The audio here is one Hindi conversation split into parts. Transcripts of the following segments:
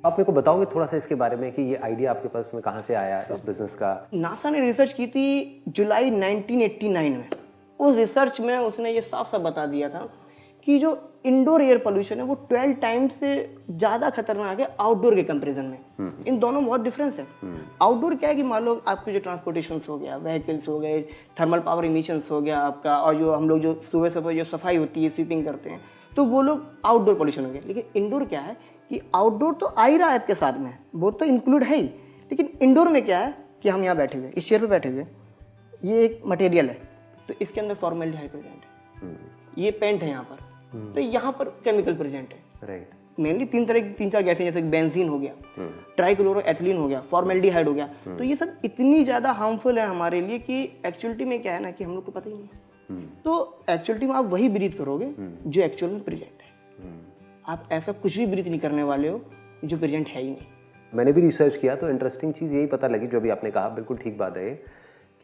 आप मेरे को बताओगे थोड़ा सा इसके बारे में कि ये आइडिया आपके पास में कहाँ से आया इस बिजनेस का? नासा ने रिसर्च की थी जुलाई 1989 में। उस रिसर्च में उसने ये साफ साफ बता दिया था कि जो इंडोर एयर पोल्यूशन है वो 12 टाइम्स से ज़्यादा खतरनाक है आउटडोर के कंपैरिजन में। इन दोनों में बहुत डिफरेंस है। आउटडोर क्या है कि मान लो आपके जो ट्रांसपोर्टेशन हो गया, व्हीकल्स हो गए, थर्मल पावर इमिशंस हो गया आपका, और जो हम लोग जो सुबह सुबह जो सफाई होती है, स्वीपिंग करते हैं, तो वो लोग आउटडोर पोल्यूशन हो गया। लेकिन इंडोर क्या है कि आउटडोर तो आ ही रहा है आपके साथ में, वो तो इंक्लूड है ही, लेकिन इंडोर में क्या है कि हम यहाँ बैठे हुए, इस चेयर पे बैठे हुए, ये एक मटेरियल है, तो इसके अंदर फॉर्मेल्डिहाइड प्रेजेंट है, ये पेंट है यहाँ पर, तो यहाँ पर केमिकल प्रेजेंट है। राइट। मेनली तीन चार गैसें, जैसे बेंजीन हो गया, ट्राइक्लोरोएथिलीन हो गया, फॉर्मेल्डिहाइड हो गया, तो ये सब इतनी ज़्यादा हार्मफुल है हमारे लिए कि एक्चुअलिटी में क्या है ना कि हम लोग को पता ही नहीं है। तो एक्चुअलिटी में आप वही ब्रीथ करोगे जो एक्चुअल में प्रेजेंट है। आप ऐसा कुछ भी ब्रीथ नहीं करने वाले हो जो प्रेजेंट है ही नहीं। मैंने भी रिसर्च किया तो इंटरेस्टिंग चीज़ यही पता लगी, जो अभी आपने कहा बिल्कुल ठीक बात है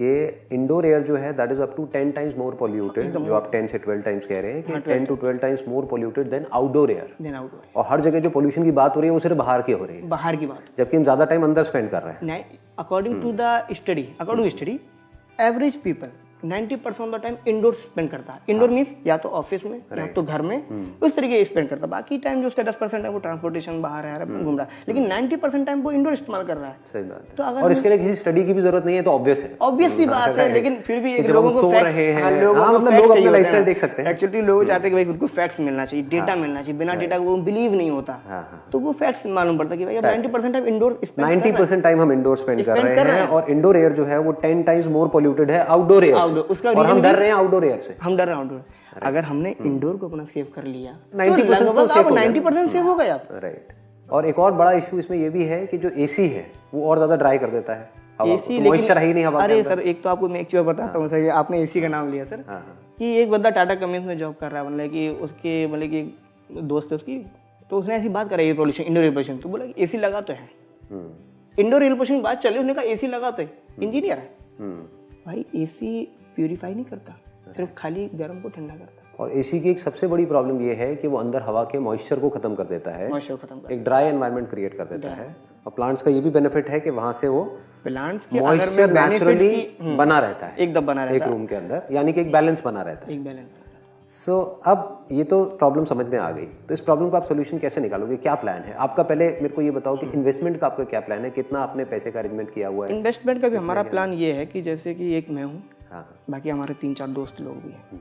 कि इंडोर एयर जो है that is up to 10 times more polluted, जो आप 10 से 12 टाइम्स कह रहे हैं कि 10 to 12 times more polluted than outdoor air. और हर जगह जो पोल्यूशन की बात हो रही है वो सिर्फ बाहर की हो रही है, बाहर की बात, जबकि हम ज़्यादा टाइम अंदर स्पेंड कर रहे हैं। नहीं, according to study average people 90% of the time indoor spend करता है। इंडोर मीन्स या तो ऑफिस में या तो घर में, उस तरीके से स्पेंड करता है। बाकी टाइम जो उसका 10% है वो ट्रांसपोर्टेशन बाहर है, घूम रहा है, लेकिन 90% टाइम वो इंडोर इस्तेमाल कर रहा है। सही बात है। तो अगर और इसके लिए किसी स्टडी की भी जरूरत नहीं है, तो ऑब्वियस है, ऑब्वियस सी बात है, लेकिन फिर भी जब हम सो रहे हैं, मतलब लोग अपना लाइफस्टाइल देख सकते हैं। एक्चुअली लोग चाहते हैं कि भाई खुद को फैक्ट्स मिलना चाहिए, डेटा मिलना चाहिए, बिना डेटा वो बिलीव नहीं होता, तो वो फैक्ट्स मालूम पड़ता कि भाई 90% टाइम इंडोर, 90% टाइम हम इंडोर स्पेंड कर रहे हैं, और इंडोर एयर जो है वो 10 टाइम्स मोर पोल्यूटेड है आउटडोर एयर, और हम डर रहे हैं आउटडोर एयर से। हम डर रहे हैं आउटडोर। अगर हमने इंडोर को अपना सेव कर लिया 90% सेव हो गया। राइट। और एक और बड़ा इशू इसमें ये भी है कि जो एसी है वो और ज्यादा ड्राई कर देता है हवा को, तो मॉइस्चर है ही नहीं हवा के अंदर। अरे सर, एक तो आपको मैं एक चीज बताता हूँ सर, आपने एसी का नाम लिया सर, कि एक बंदा टाटा कंपनी में जॉब कर रहा है, मतलब कि उसके मतलब कि दोस्त है उसकी, तो उसने ऐसी बात करी air pollution, indoor air pollution, तो बोला कि एसी लगा तो है, इंडोर एयर पोल्यूशन की बात चली, उसने कहा एसी लगा तो है, इंजीनियर है भाई, एसी प्यूरिफाई नहीं करता, सिर्फ खाली गर्म को ठंडा करता है। और एसी की एक सबसे बड़ी प्रॉब्लम ये है कि वो अंदर हवा के मॉइस्चर को खत्म कर देता है, एक ड्राई एनवायरनमेंट क्रिएट कर देता है। और प्लांट्स का ये भी बेनिफिट है कि वहां से वो प्लांट्स के मॉइस्चर नेचुरली बना रहता है, एकदम बना रहता है एक रूम के अंदर, यानी कि एक बैलेंस बना रहता है, एक बैलेंस। सो अब ये तो प्रॉब्लम समझ में आ गई, तो इस प्रॉब्लम का आप सोल्यूशन कैसे निकालोगे, क्या प्लान है आपका? पहले मेरे को ये बताओ कि इन्वेस्टमेंट का आपका क्या प्लान है, कितना आपने पैसे का अरेंजमेंट किया हुआ है? इन्वेस्टमेंट का भी हमारा प्लान ये है कि जैसे कि एक मैं हूँ, बाकी हमारे 3-4 दोस्त लोग भी हैं,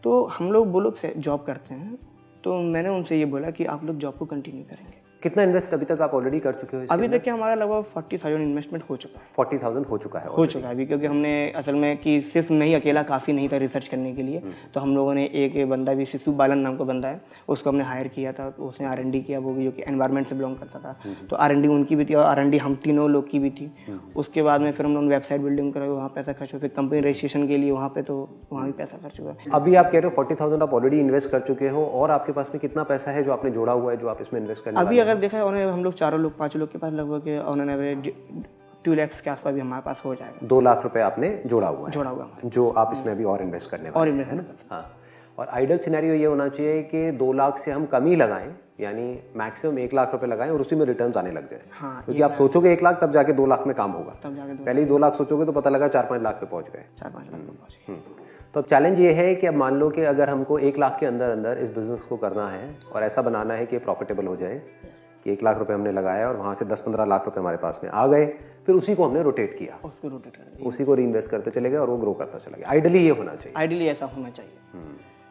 तो हम लोग वो लोग जॉब करते हैं, तो मैंने उनसे ये बोला कि आप लोग जॉब को कंटिन्यू करेंगे। कितना इन्वेस्ट अभी तक आप ऑलरेडी कर चुके हो? अभी तक क्या हमारा लगभग 40,000 इन्वेस्टमेंट हो चुका है। 40,000 हो चुका है अभी, क्योंकि हमने असल में कि सिर्फ मैं ही अकेला काफ़ी नहीं था रिसर्च करने के लिए, तो हम लोगों ने एक बंदा भी, शिशु बालन नाम का बंदा है, उसको हमने हायर किया था, तो उसने R&D किया, वो भी जो कि एनवायरमेंट से बिलोंग करता था, तो R&D उनकी भी थी और R&D हम तीनों लोग की भी थी। उसके बाद में फिर हम लोग वेबसाइट बिल्डिंग कराई, वहाँ पैसा खर्च हुआ, फिर कंपनी रजिस्ट्रेशन के लिए वहाँ पे, तो वहाँ भी पैसा खर्च हुआ। अभी आप कह रहे हो 40,000 आप ऑलरेडी इन्वेस्ट कर चुके हो, और आपके पास में कितना पैसा है जो आपने जोड़ा हुआ है, जो आप इसमें इन्वेस्ट करने? अभी अगर देखा है हम लोग 4 लोग 5 लोग के पास लगभग ऑन एन एवरेज 2 लाख के आसपास भी हमारे पास हो जाएगा। 2 लाख रुपए आपने जोड़ा हुआ है, जो आप इसमें अभी और इन्वेस्ट करने वाले हैं ना? हाँ। और आइडियल सिनेरियो ये होना चाहिए कि 2 लाख से हम कम ही लगाएं, यानी मैक्सिमम 1 लाख रुपए लगाएं और उसी में रिटर्न्स आने लग जाए। क्योंकि आप सोचोगे 1 लाख, तब जाके 2 लाख में काम होगा, पहले ही 2 लाख सोचोगे तो पता लगा 4-5 लाख पे पहुंच गए, 4-5 लाख पे पहुंच गए। तो अब चैलेंज ये है कि अब मान लो कि अगर हमको 1 लाख के अंदर अंदर इस बिजनेस को करना है और ऐसा बनाना है कि प्रॉफिटेबल हो जाए, कि 1 लाख रुपए हमने लगाया और वहाँ से 10-15 लाख रुपए हमारे पास में आ गए, फिर उसी को हमने रोटेट किया, उसी को रीइन्वेस्ट करते चले गए और वो ग्रो करता चला गया। आइडियली ये होना चाहिए, आइडियली ऐसा होना चाहिए।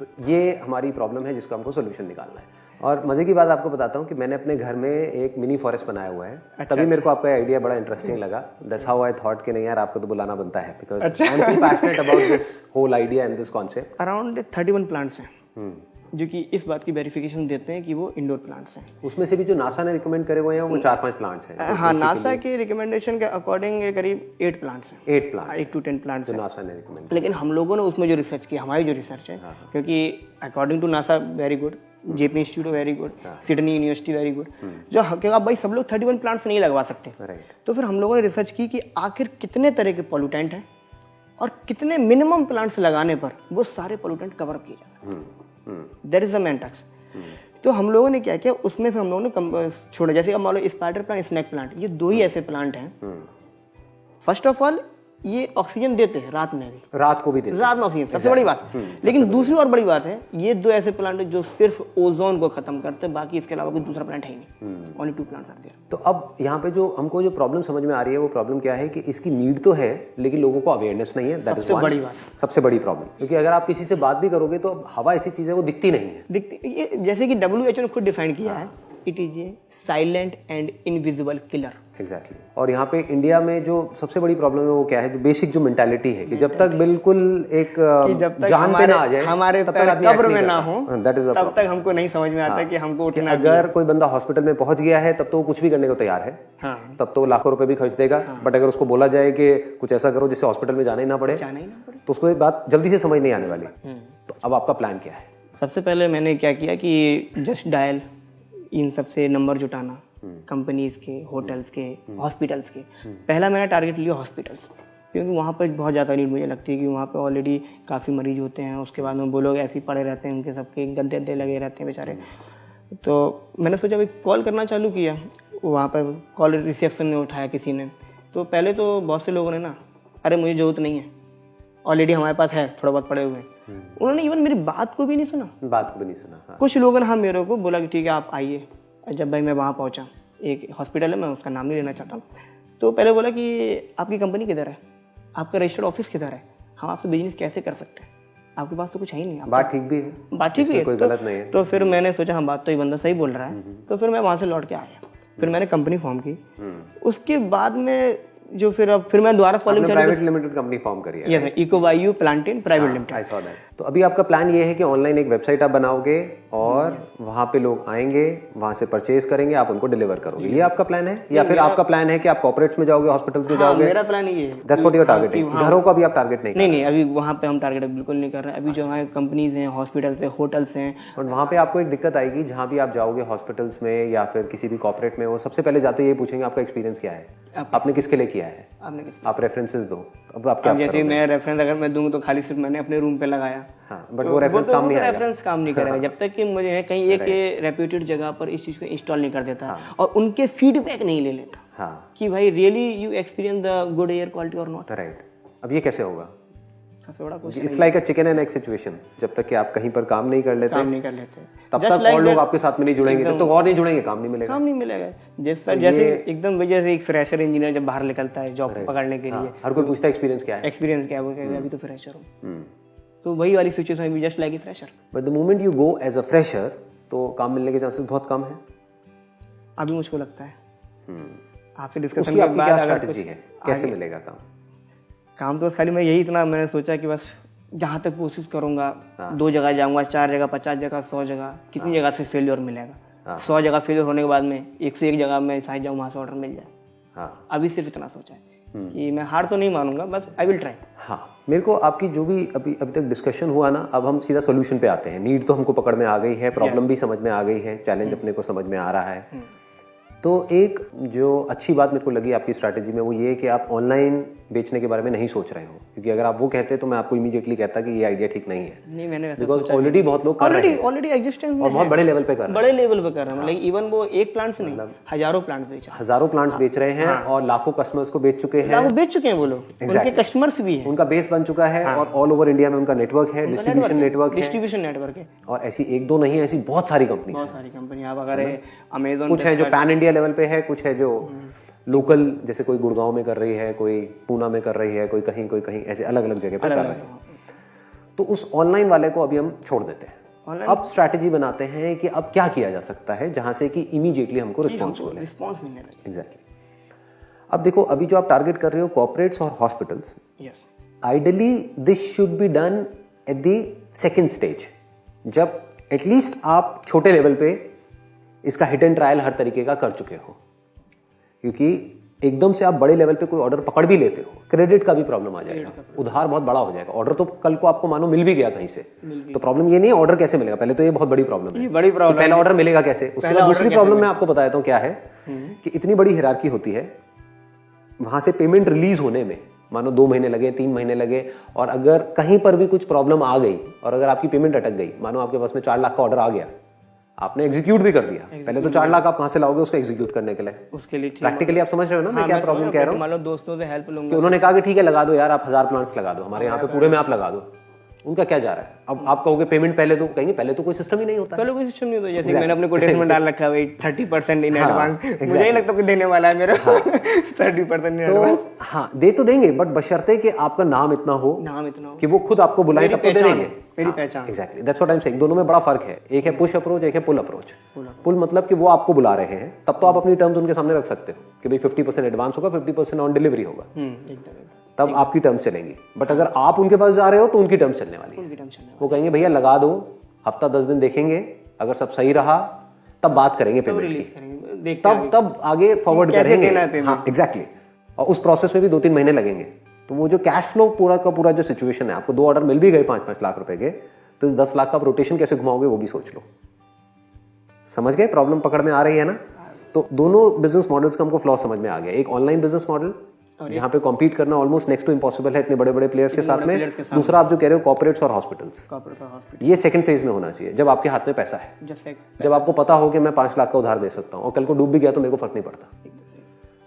तो ये हमारी प्रॉब्लम है जिसका हमको सोल्यूशन निकालना है। और मजे की बात आपको बताता हूँ कि मैंने अपने घर में एक मिनी फॉरेस्ट बनाया हुआ है, तभी मेरे को आपका आइडिया बड़ा इंटरेस्टिंग लगा। दैट्स हाउ आई थॉट कि नहीं यार, आपको तो बुलाना बनता है, because I am too passionate about this whole idea and this concept. Around 31 plants हैं जो कि इस बात की वेरिफिकेशन देते हैं कि वो इंडोर प्लांट्स हैं। उसमें से भी जो नासा ने रिकमेंड करे हुए हैं वो 4-5 प्लांट्स हैं। हाँ, नासा के रिकमेंडेशन के अकॉर्डिंग करीब 8 प्लांट्स हैं, 8 प्लांट्स, 8 to 10 प्लांट्स जो नासा ने रिकमेंड। लेकिन हम लोगों ने उसमें जो रिसर्च की, हमारी जो रिसर्च है, क्योंकि according to NASA very good, JP institute very good, Sydney university very good, जो क्योंकि आप भाई सब लोग 31 प्लांट्स नहीं लगवा सकते, तो फिर हम लोगों ने रिसर्च की कि आखिर कितने तरह के पोल्यूटेंट हैं और कितने मिनिमम प्लांट्स लगाने पर वो सारे पोल्यूटेंट कवर किए जाते हैं। That is the main task. तो हम लोगों ने क्या किया, उसमें फिर हम लोगों ने छोड़ा, जैसे अब मान लो स्पाइडर प्लांट, स्नेक प्लांट, ये 2 ही ऐसे प्लांट हैं। फर्स्ट ऑफ ऑल ये ऑक्सीजन देते हैं रात में भी, रात को भी देते हैं, रात में ऑक्सीजन, सबसे बड़ी बात। लेकिन दूसरी और बड़ी बात है, ये 2 ऐसे प्लांट है जो सिर्फ ओजोन को खत्म करते हैं, बाकी इसके अलावा कोई दूसरा प्लांट है ही नहीं। Only 2 plants are there. तो अब यहाँ पे जो हमको जो प्रॉब्लम समझ में आ रही है, वो प्रॉब्लम क्या है कि इसकी नीड तो है लेकिन लोगों को अवेयरनेस नहीं है। दैट इज बड़ी बात, सबसे बड़ी प्रॉब्लम। क्योंकि अगर आप किसी से बात भी करोगे तो हवा ऐसी चीज है वो दिखती नहीं है। ये जैसे कि WHO ने खुद डिफाइन किया है, it is a silent and invisible killer. Exactly. और यहाँ पे इंडिया में जो सबसे बड़ी प्रॉब्लम है वो क्या है, जो बेसिक जो मेंटालिटी है कि जब तक बिल्कुल एक जान पे ना आ जाए, हमारे तब तक आदमी कब्र में ना हो, दैट इज तब तक हमको नहीं समझ में आता कि हमको उठना। अगर कोई बंदा हॉस्पिटल में पहुंच गया है तब तो वो कुछ भी करने को तैयार है, तब तो वो लाखों रुपए भी खर्च देगा। बट अगर उसको बोला जाए कि कुछ ऐसा करो जिससे हॉस्पिटल में जाना ही ना पड़े, तो उसको ये बात जल्दी से समझ नहीं आने वाली। तो अब आपका प्लान क्या है? सबसे पहले मैंने क्या किया कि जस्ट डायल, इन सबसे नंबर जुटाना, कंपनीज के, होटल्स के, हॉस्पिटल्स के। पहला मैंने टारगेट लिया हॉस्पिटल्स, क्योंकि वहाँ पर बहुत ज़्यादा नीड मुझे लगती है कि वहाँ पे ऑलरेडी काफ़ी मरीज होते हैं। उसके बाद में वो लोग ऐसे ही पड़े रहते हैं, उनके सबके गद्दे अद्दे लगे रहते हैं बेचारे। तो मैंने सोचा भाई कॉल करना चालू किया, वहाँ पर कॉल रिसेप्शन में उठाया किसी ने। तो पहले तो बहुत से लोगों ने ना, अरे मुझे ज़रूरत नहीं है, ऑलरेडी हमारे पास है, थोड़ा बहुत पड़े हुए हैं। उन्होंने इवन मेरी बात को भी नहीं सुना, बात को भी नहीं सुना। हाँ। कुछ लोगों ने हाँ मेरे को बोला कि ठीक है आप आइए। जब भाई मैं वहाँ पहुँचा, एक हॉस्पिटल है, मैं उसका नाम नहीं लेना चाहता हूँ, तो पहले बोला कि आपकी कंपनी किधर है, आपका रजिस्टर्ड ऑफिस किधर है, हम आपसे बिजनेस कैसे कर सकते हैं, आपके पास तो कुछ है ही नहीं। बात ठीक भी है, बात ठीक भी है, कोई गलत नहीं है। तो फिर मैंने सोचा हाँ बात तो ये बंदा सही बोल रहा है। तो फिर मैं वहाँ से लौट के आ गया। फिर मैंने कंपनी फॉर्म की। उसके बाद में जो फिर मैं दोबारा calling private limited company form करी है। यस, इकोबायू प्लांटेन private limited. I saw that. तो अभी आपका प्लान ये है कि ऑनलाइन एक वेबसाइट आप बनाओगे और वहां पे लोग आएंगे, वहां से परचेज करेंगे, आप उनको डिलीवर करोगे, ये आपका प्लान है? या फिर आपका प्लान है कि आप कॉर्पोरेट्स में जाओगे, हॉस्पिटल्स में जाओगे? मेरा प्लान ये है। That's what you are targeting. घरों को अभी आप टारगेट नहीं? नहीं, अभी वहाँ पे हम टारगेट बिल्कुल नहीं कर रहे हैं। अभी जो हमारे कंपनीज हैं, हॉस्पिटल्स हैं, होटल्स हैं, और वहाँ पे आपको एक दिक्कत आएगी, जहाँ भी आप जाओगे हॉस्पिटल्स में या फिर किसी भी कॉर्पोरेट में, वो सबसे पहले जाते ये पूछेंगे आपका एक्सपीरियंस क्या है, आपने किसके लिए किया है, आप रेफरेंसेस दो। अब आप क्या, जैसे मैं रेफरेंस अगर मैं दूंगा तो खाली सिर्फ मैंने अपने रूम पे लगाया। हाँ, बट वो रेफरेंस काम नहीं आएगा। रेफरेंस काम नहीं करेगा जब तक कि मुझे कहीं एक रेप्यूटेड जगह पर इस चीज को इंस्टॉल नहीं कर देता और उनके फीडबैक नहीं ले लेता कि भाई really you experience the good air quality और नॉट। राइट। अब ये कैसे होगा? सबसे बड़ा question, it's like a chicken and egg situation. जब तक कि आप कहीं पर काम नहीं कर लेते तब तक और लोग आपके साथ में नहीं जुड़ेंगे, तब तक और नहीं जुड़ेंगे, काम नहीं मिलेगा। जैसे एकदम जैसे एक फ्रेशर इंजीनियर जब बाहर निकलता है जॉब पकड़ने के लिए, हर कोई पूछता है एक्सपीरियंस क्या है, वो कहता है अभी तो फ्रेशर हूँ। तो वही वाली सिचुएशन में just like a fresher. But the moment you go as a fresher तो काम मिलने के चांसेस बहुत कम है अभी मुझको लगता है। आपसे डिस्कशन उसकी के आपकी बाद क्या अगर स्ट्रेटजी है, कैसे मिलेगा काम? तो खाली मैं यही इतना मैंने सोचा कि बस जहाँ तक कोशिश करूंगा, 2 जगह जाऊंगा, 4 जगह, 50 जगह, 100 जगह, कितनी जगह से फेलियर मिलेगा। 100 जगह फेलियर होने के बाद में 101 जगह में शायद जाऊँ, वहाँ से ऑर्डर मिल जाए। अभी सिर्फ इतना सोचा है कि मैं हार तो नहीं मानूंगा, बस आई विल ट्राई। हाँ, मेरे को आपकी जो भी अभी तक डिस्कशन हुआ ना, अब हम सीधा सोल्यूशन पे आते हैं। नीड तो हमको पकड़ में आ गई है, प्रॉब्लम भी समझ में आ गई है, चैलेंज अपने को समझ में आ रहा है। तो एक जो अच्छी बात मेरे को लगी आपकी स्ट्रैटेजी में वो ये कि आप ऑनलाइन बेचने के बारे में नहीं सोच रहे हो, क्योंकि अगर आप वो कहते तो मैं आपको इमीडिएटली कहता कि ये आइडिया ठीक नहीं है। नहीं, मैंने बिकॉज ऑलरेडी बहुत लोग कर रहे हैं, ऑलरेडी एग्जिस्टेंस में और बहुत बड़े लेवल पे कर रहे हैं, बड़े लेवल पे कर रहे हैं। मतलब इवन वो एक प्लांट से नहीं, हजारों प्लांट बेच रहे हैं, हजारों प्लांट्स बेच रहे हैं और लाखों कस्टमर्स को बेच चुके हैं। वो लोग, उनके कस्टमर्स भी हैं, उनका बेस बन चुका है और ऑल ओवर इंडिया में उनका नेटवर्क है, डिस्ट्रीब्यूशन नेटवर्क है। और ऐसी 1-2 नहीं है, ऐसी बहुत सारी कंपनी। आप अगर अमेज़न, कुछ है जो पैन इंडिया लेवल पे है, कुछ है जो लोकल, जैसे कोई गुड़गांव में कर रही है, कोई पूना में कर रही है, कोई कहीं ऐसे अलग अलग जगह पे कर रहे हैं। तो उस ऑनलाइन वाले को अभी हम छोड़ देते हैं। अब स्ट्रैटेजी बनाते हैं कि अब क्या किया जा सकता है जहां से कि इमीडिएटली हमको रिस्पॉन्स मिलने लगे। एग्जैक्टली। अब देखो, अभी जो आप टारगेट कर रहे हो कॉर्पोरेट्स और hospitals, ideally this should be done at the second stage, जब एटलीस्ट आप छोटे लेवल पे इसका हिट एंड ट्रायल हर तरीके का कर चुके हो। क्योंकि एकदम से आप बड़े लेवल पे कोई ऑर्डर पकड़ भी लेते हो, क्रेडिट का भी प्रॉब्लम आ जाएगा, उधार बहुत बड़ा हो जाएगा। ऑर्डर तो कल को आपको मानो मिल भी गया कहीं से, तो प्रॉब्लम ये नहीं है ऑर्डर कैसे मिलेगा, पहले तो ये बहुत बड़ी प्रॉब्लम है। तो पहला ऑर्डर मिलेगा कैसे? उसके बाद दूसरी प्रॉब्लम मैं आपको बताता हूँ क्या है कि इतनी बड़ी हिरार्की होती है, वहां से पेमेंट रिलीज होने में मानो 2 महीने लगे, 3 महीने लगे, और अगर कहीं पर भी कुछ प्रॉब्लम आ गई और अगर आपकी पेमेंट अटक गई, मानो आपके पास में 4 लाख का ऑर्डर आ गया आपने एग्जीक्यूट भी कर दिया। पहले तो 4 लाख आप कहाँ से लाओगे उसको एग्जीक्यूट करने के लिए? उसके लिए प्रैक्टिकली आप समझ रहे हो ना मैं क्या प्रॉब्लम कह रहा हूँ? मान लो दोस्तों से हेल्प लूंगा कि उन्होंने कहा कि ठीक है लगा दो यार, आप 1000 प्लांट्स लगा दो हमारे यहाँ पे पूरे में, आप लगा दो। उनका क्या जा रहा है? अब आप कहोगे पेमेंट पहले दो, कहेंगे पहले तो कोई सिस्टम ही नहीं होता। पहले कोई सिस्टम नहीं होता। जैसे मैंने अपने कोटेशन में डाल रखा है 30% इन एडवांस, मुझे ही लगता है कि देने वाला है मेरा 30% इन एडवांस। हाँ दे तो देंगे, बट बशर्ते कि आपका नाम इतना हो कि वो खुद आपको बुलाए तब तो दे देंगे। मेरी पहचान। Exactly, that's what I am saying. दोनों में बड़ा फर्क है, एक है पुश अप्रोच, एक है पुल अप्रोच। पुल मतलब कि वो आपको बुला रहे हैं, तब तो आप अपनी टर्म्स उनके सामने रख सकते हो कि भाई 50% एडवांस होगा, 50% ऑन डिलीवरी होगा, तब आपकी टर्म्स चलेंगी। बट अगर आप उनके पास जा रहे हो तो उनकी टर्म्स चलने वाली है। वो कहेंगे भैया लगा दो, हफ्ता 10 दिन देखेंगे, अगर सब सही रहा तब बात करेंगे पेमेंट की, तब आगे फॉरवर्ड करेंगे। हाँ एग्जैक्टली। और उस प्रोसेस में भी 2-3 महीने लगेंगे। तो वो जो कैश फ्लो पूरा का पूरा जो सिचुएशन है, आपको 2 ऑर्डर मिल भी गए 5-5 लाख रुपए के, तो इस 10 लाख का आप रोटेशन कैसे घुमाओगे वो भी सोच लो। समझ गए प्रॉब्लम पकड़ में आ रही है ना? तो दोनों बिजनेस मॉडल्स का हमको फ्लॉ समझ में आ गया। एक ऑनलाइन बिजनेस मॉडल जहां पे कॉम्पीट करना ऑलमोस्ट नेक्स्ट टू इम्पॉसिबल है इतने बड़े बड़े प्लेयर्स के साथ में। दूसरा आप जो कह रहे हो कॉर्पोरेट्स और हॉस्पिटल्स, ये सेकंड फेज में होना चाहिए, जब आपके हाथ में पैसा है, जब आपको पता हो कि मैं 5 लाख का उधार दे सकता हूँ और कल को डूब भी गया तो मेरे को फर्क नहीं पड़ता।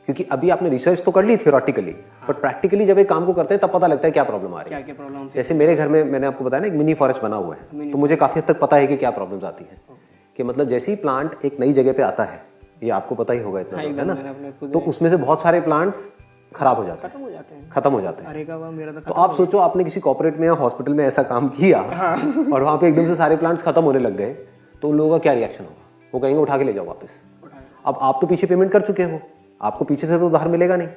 क्योंकि अभी आपने रिसर्च तो कर ली थियोरेटिकली, बट प्रैक्टिकली जब एक काम को करते हैं तब पता लगता है क्या प्रॉब्लम आ रही है। जैसे मेरे घर में मैंने आपको बताया ना एक मिनी फॉरेस्ट बना हुआ है, तो मुझे काफी हद तक पता है कि क्या प्रॉब्लम्स आती है। कि मतलब जैसे ही प्लांट एक नई जगह पे आता है, ये आपको पता ही होगा इतना, है ना, तो उसमें से बहुत सारे प्लांट्स खराब हो जाते हैं, खत्म हो जाते हैं। तो आप सोचो आपने किसी कॉर्पोरेट में या हॉस्पिटल में ऐसा काम किया और वहां पे एकदम से सारे प्लांट्स खत्म होने लग गए, तो उन लोगों का क्या रिएक्शन होगा? वो कहेंगे उठा के ले जाओ वापस। अब आप तो पीछे पेमेंट कर चुके हो, आपको पीछे से तो उधार मिलेगा नहीं,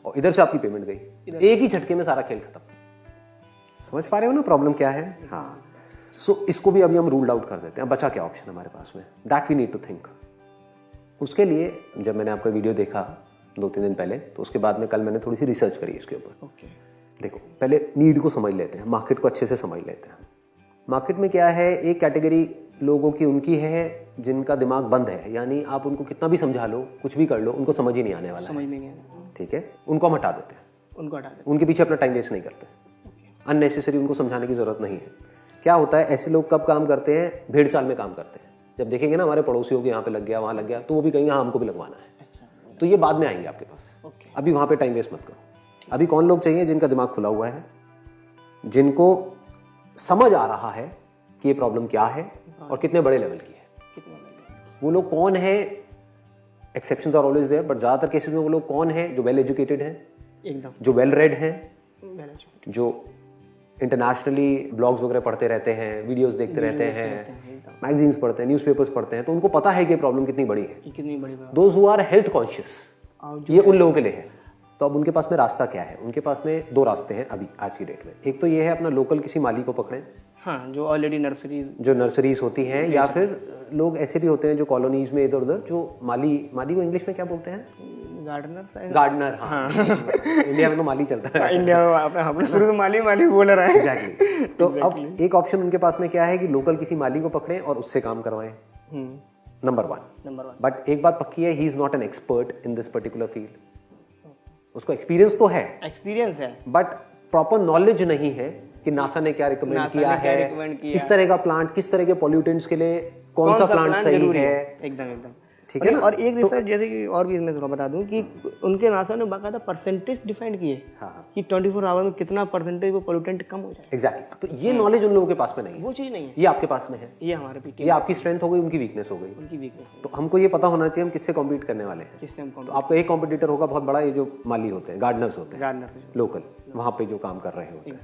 और इधर से आपकी पेमेंट गई, एक ही झटके में सारा खेल खत्म। समझ पा रहे हो ना प्रॉब्लम क्या है? हाँ। सो इसको भी अभी हम रूल्ड आउट कर देते हैं। बचा क्या ऑप्शन हमारे पास में? That we need to think. उसके लिए जब मैंने आपका वीडियो देखा 2-3 दिन पहले, तो उसके बाद में कल मैंने थोड़ी सी रिसर्च करी इसके ऊपर। देखो पहले नीड को समझ लेते हैं, मार्केट को अच्छे से समझ लेते हैं। मार्केट में क्या है, एक कैटेगरी लोगों की उनकी है जिनका दिमाग बंद है, यानी आप उनको कितना भी समझा लो, कुछ भी कर लो, उनको समझ ही नहीं आने वाला, समझ में नहीं आने। ठीक है, उनको हम हटा देते हैं, उनके पीछे अपना टाइम वेस्ट नहीं करते, अननेसेसरी उनको समझाने की जरूरत नहीं है। क्या होता है, ऐसे लोग कब काम करते हैं? भेड़ चाल में काम करते हैं। जब देखेंगे ना हमारे पड़ोसियों के यहाँ पे लग गया, वहाँ लग गया, तो वो भी कहेंगे हाँ हमको भी लगवाना है। तो ये बाद में आएंगे आपके पास, अभी वहाँ पे टाइम वेस्ट मत करो। अभी कौन लोग चाहिए? जिनका दिमाग खुला हुआ है, जिनको समझ आ रहा है कि ये प्रॉब्लम क्या है और कितने बड़े लेवल की है। वो लोग कौन है? Exceptions are always there, but ज्यादातर केसेस में वो लोग कौन है? जो वेल एजुकेटेड हैं, एकदम, जो वेल रेड हैं, जो इंटरनेशनली ब्लॉग्स वगैरह पढ़ते रहते हैं, वीडियोस देखते रहते हैं, मैगजीन्स पढ़ते हैं, न्यूज़पेपर्स पढ़ते हैं, तो उनको पता है कि प्रॉब्लम कितनी बड़ी है। Those who are health conscious, ये उन लोगों के लिए है। तो अब उनके पास में रास्ता क्या है? उनके पास में 2 रास्ते हैं अभी आज की डेट में। एक तो ये है अपना लोकल किसी माली को पकड़ें, हाँ, जो ऑलरेडी नर्सरीज होती हैं, या फिर लोग ऐसे भी होते हैं जो कॉलोनीज में इधर उधर जो माली को इंग्लिश में क्या बोलते हैं? गार्डनर। हाँ। इंडिया में तो माली चलता है, इंडिया में हम शुरू से माली बोल रहे हैं। एग्जैक्टली। तो अब एक ऑप्शन उनके पास में क्या है कि लोकल किसी माली को पकड़ें और उससे काम करवाएं। नंबर 1। बट एक बात पक्की है, he is not an expert in this particular field. उसको एक्सपीरियंस तो है, बट प्रॉपर नॉलेज नहीं है कि नासा ने क्या रिकमेंड किया है, किस तरह का प्लांट, किस तरह के पॉल्यूटेंट्स के लिए कौन सा प्लांट सही है। एकदम ठीक है ना। और एक रिसर्च जैसे कि और भी मैं थोड़ा बता दूं कि उनके नासा ने बाकायदा परसेंटेज डिफाइन किए कि 24 आवर में कितना परसेंटेज वो पोल्यूटेंट कम हो जाए। एग्जैक्टली। तो ये नॉलेज उन लोगों के पास में नहीं है, वो चीज नहीं है, ये आपके पास में है, ये हमारे पीछे, ये आपकी स्ट्रेंथ हो गई, उनकी वीकनेस हो गई। तो हमको ये पता होना चाहिए हम किससे कॉम्पीट करने वाले हैं। तो आपका एक कॉम्पिटिटर होगा बहुत बड़ा, ये जो माली होते हैं, गार्डनर्स होते हैं, लोकल वहां पे जो काम कर रहे होते हैं।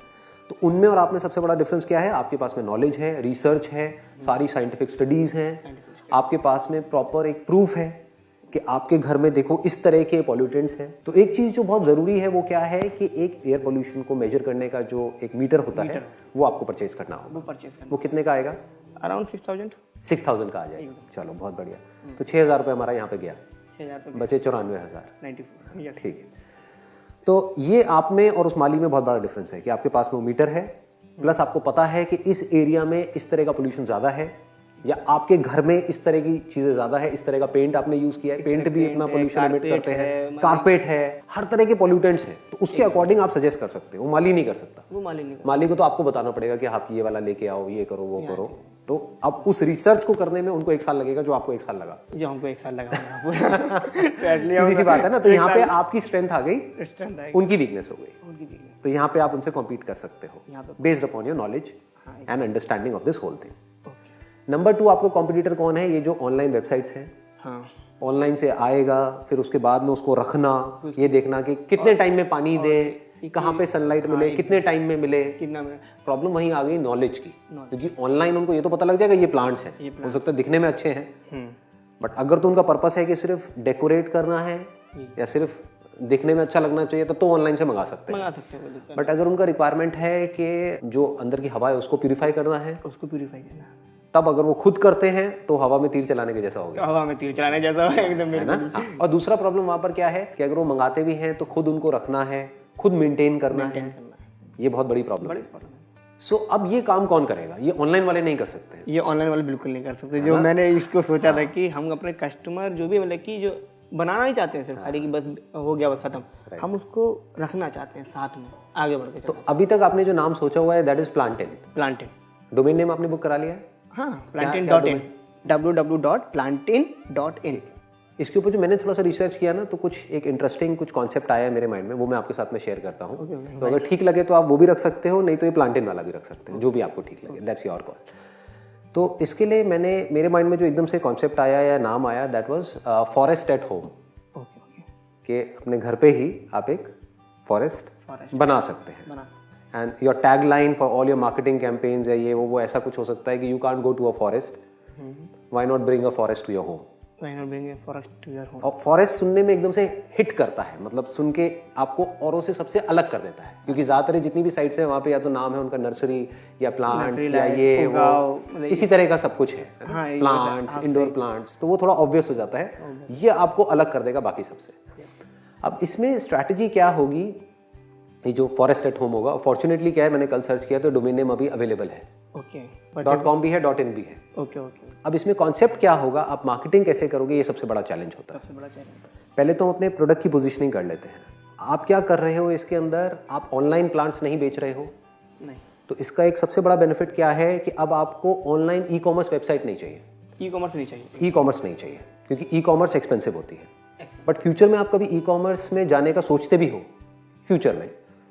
तो उनमें और आप में सबसे बड़ा डिफरेंस क्या है? आपके पास में नॉलेज है, रिसर्च है, सारी साइंटिफिक स्टडीज हैं, आपके पास में प्रॉपर एक प्रूफ है कि आपके घर में देखो इस तरह के पॉल्यूटेंट्स हैं। तो एक चीज जो बहुत जरूरी है वो क्या है कि एक एयर पोल्यूशन को मेजर करने का जो एक मीटर होता है वो आपको परचेज करना होगा। वो कितने का आएगा? अराउंड 6,000 का आ जाएगा। चलो बहुत बढ़िया। तो 6,000 रुपये हमारा यहाँ पे गया, बचे 94,000। ठीक है। तो ये आप में और उस माली में बहुत बड़ा डिफरेंस है कि आपके पास में मीटर है, प्लस आपको पता है कि इस एरिया में इस तरह का पोल्यूशन ज्यादा है, या आपके घर में इस तरह की चीजें ज्यादा है, इस तरह का पेंट आपने यूज किया है, पेंट भी इतना पोल्यूशन एमिट करते हैं, कारपेट है, हर तरह के पोल्यूटेंट्स हैं, तो उसके अकॉर्डिंग आप सजेस्ट कर सकते हो। वो माली नहीं कर सकता, वो माली को तो आपको बताना पड़ेगा कि आप ये वाला लेके आओ, ये करो, वो करो। तो अब उस रिसर्च को करने में उनको 1 साल लगेगा, जो आपको 1 साल लगा, जो हमको 1 साल लगा। सीधी सी बात है ना। तो यहाँ पे आपकी स्ट्रेंथ आ गई, उनकी वीकनेस हो गई, तो यहाँ पे आप उनसे कॉम्पीट कर सकते हो based upon your knowledge and understanding of this whole thing. Number 2, आपको कॉम्पिटिटर कौन है? ये जो ऑनलाइन वेबसाइट्स हैं, ऑनलाइन से आएगा, फिर उसके बाद में उसको रखना, ये देखना कि कितने टाइम में पानी दे, कहाँ पे सनलाइट मिले, कितने टाइम में मिले, कितना में। प्रॉब्लम वहीं आ गई नॉलेज की, क्योंकि ऑनलाइन उनको ये तो पता लग जाएगा ये प्लांट्स हैं, हो सकता है दिखने में अच्छे हैं, बट अगर तो उनका पर्पस है कि सिर्फ डेकोरेट करना है या सिर्फ दिखने में अच्छा लगना चाहिए, तब तो ऑनलाइन से मंगा सकते हैं। बट अगर उनका रिक्वायरमेंट है कि जो अंदर की हवा है उसको प्यूरिफाई करना है, तब अगर वो खुद करते हैं तो हवा में तीर चलाने के जैसा हो गया, हवा में तीर चलाने जैसा एकदम, है ना। और दूसरा प्रॉब्लम वहां पर क्या है कि अगर वो मंगाते भी हैं तो खुद उनको रखना है, खुद मेंटेन करना है, ये बहुत बड़ी प्रॉब्लम है। सो अब ये काम कौन करेगा? ये ऑनलाइन वाले नहीं कर सकते, ये ऑनलाइन वाले बिल्कुल नहीं कर सकते। जो मैंने इसको सोचा था कि हम अपने कस्टमर जो भी मतलब कि जो बनाना नहीं चाहते हैं सिर्फ खाली कि बस हो गया बस खत्म, हम उसको रखना चाहते हैं साथ में आगे बढ़ के। तो अभी तक आपने जो नाम सोचा हुआ है दैट इज प्लांटिन। डोमेन नेम आपने बुक करा लिया है? हाँ, plantain.in, www.plantain.in। इसके ऊपर जो मैंने थोड़ा सा रिसर्च किया ना, तो कुछ एक इंटरेस्टिंग कुछ कॉन्सेप्ट आया है मेरे माइंड में, वो मैं आपके साथ में शेयर करता हूँ। तो अगर ठीक लगे तो आप वो भी रख सकते हो, नहीं तो ये प्लांटेन वाला भी रख सकते हो, जो भी आपको ठीक लगे, दैट्स योर कॉल। तो इसके लिए मेरे माइंड में जो एकदम से कॉन्सेप्ट आया या नाम आया, that was forest at home, कि अपने घर पे ही आप एक फॉरेस्ट बना सकते हैं। And your tag line for all your marketing campaigns या ये वो ऐसा कुछ हो सकता है कि you can't go to a forest, why not bring a forest to your home. और फॉरेस्ट सुनने में एकदम से हिट करता है, मतलब सुन के आपको औरों से सबसे अलग कर देता है, क्योंकि ज्यादातर जितनी भी साइट्स है वहाँ पे या तो नाम है उनका नर्सरी या प्लांट्स या ये वो इसी तरह का सब कुछ है, प्लांट्स, इंडोर प्लांट्स, तो वो थोड़ा ऑब्वियस हो जाता है, ये आपको अलग कर देगा बाकी सबसे। अब इसमें स्ट्रैटेजी क्या होगी? ये जो फॉरेस्ट एट होम होगा, फॉर्चुनेटली क्या है, मैंने कल सर्च किया तो डोमेन नेम अभी अवेलेबल है, .com भी है, .in भी है। अब इसमें कॉन्सेप्ट क्या होगा, आप मार्केटिंग कैसे करोगे, ये सबसे बड़ा चैलेंज होता है। पहले तो हम अपने प्रोडक्ट की पोजीशनिंग कर लेते हैं। आप क्या कर रहे हो इसके अंदर? आप ऑनलाइन प्लांट्स नहीं बेच रहे हो, नहीं। तो इसका एक सबसे बड़ा बेनिफिट क्या है कि अब आपको ऑनलाइन ई कॉमर्स वेबसाइट नहीं चाहिए, ई कॉमर्स नहीं चाहिए, क्योंकि ई कॉमर्स एक्सपेंसिव होती है। बट फ्यूचर में आप कभी ई कॉमर्स में जाने का सोचते भी हो फ्यूचर में,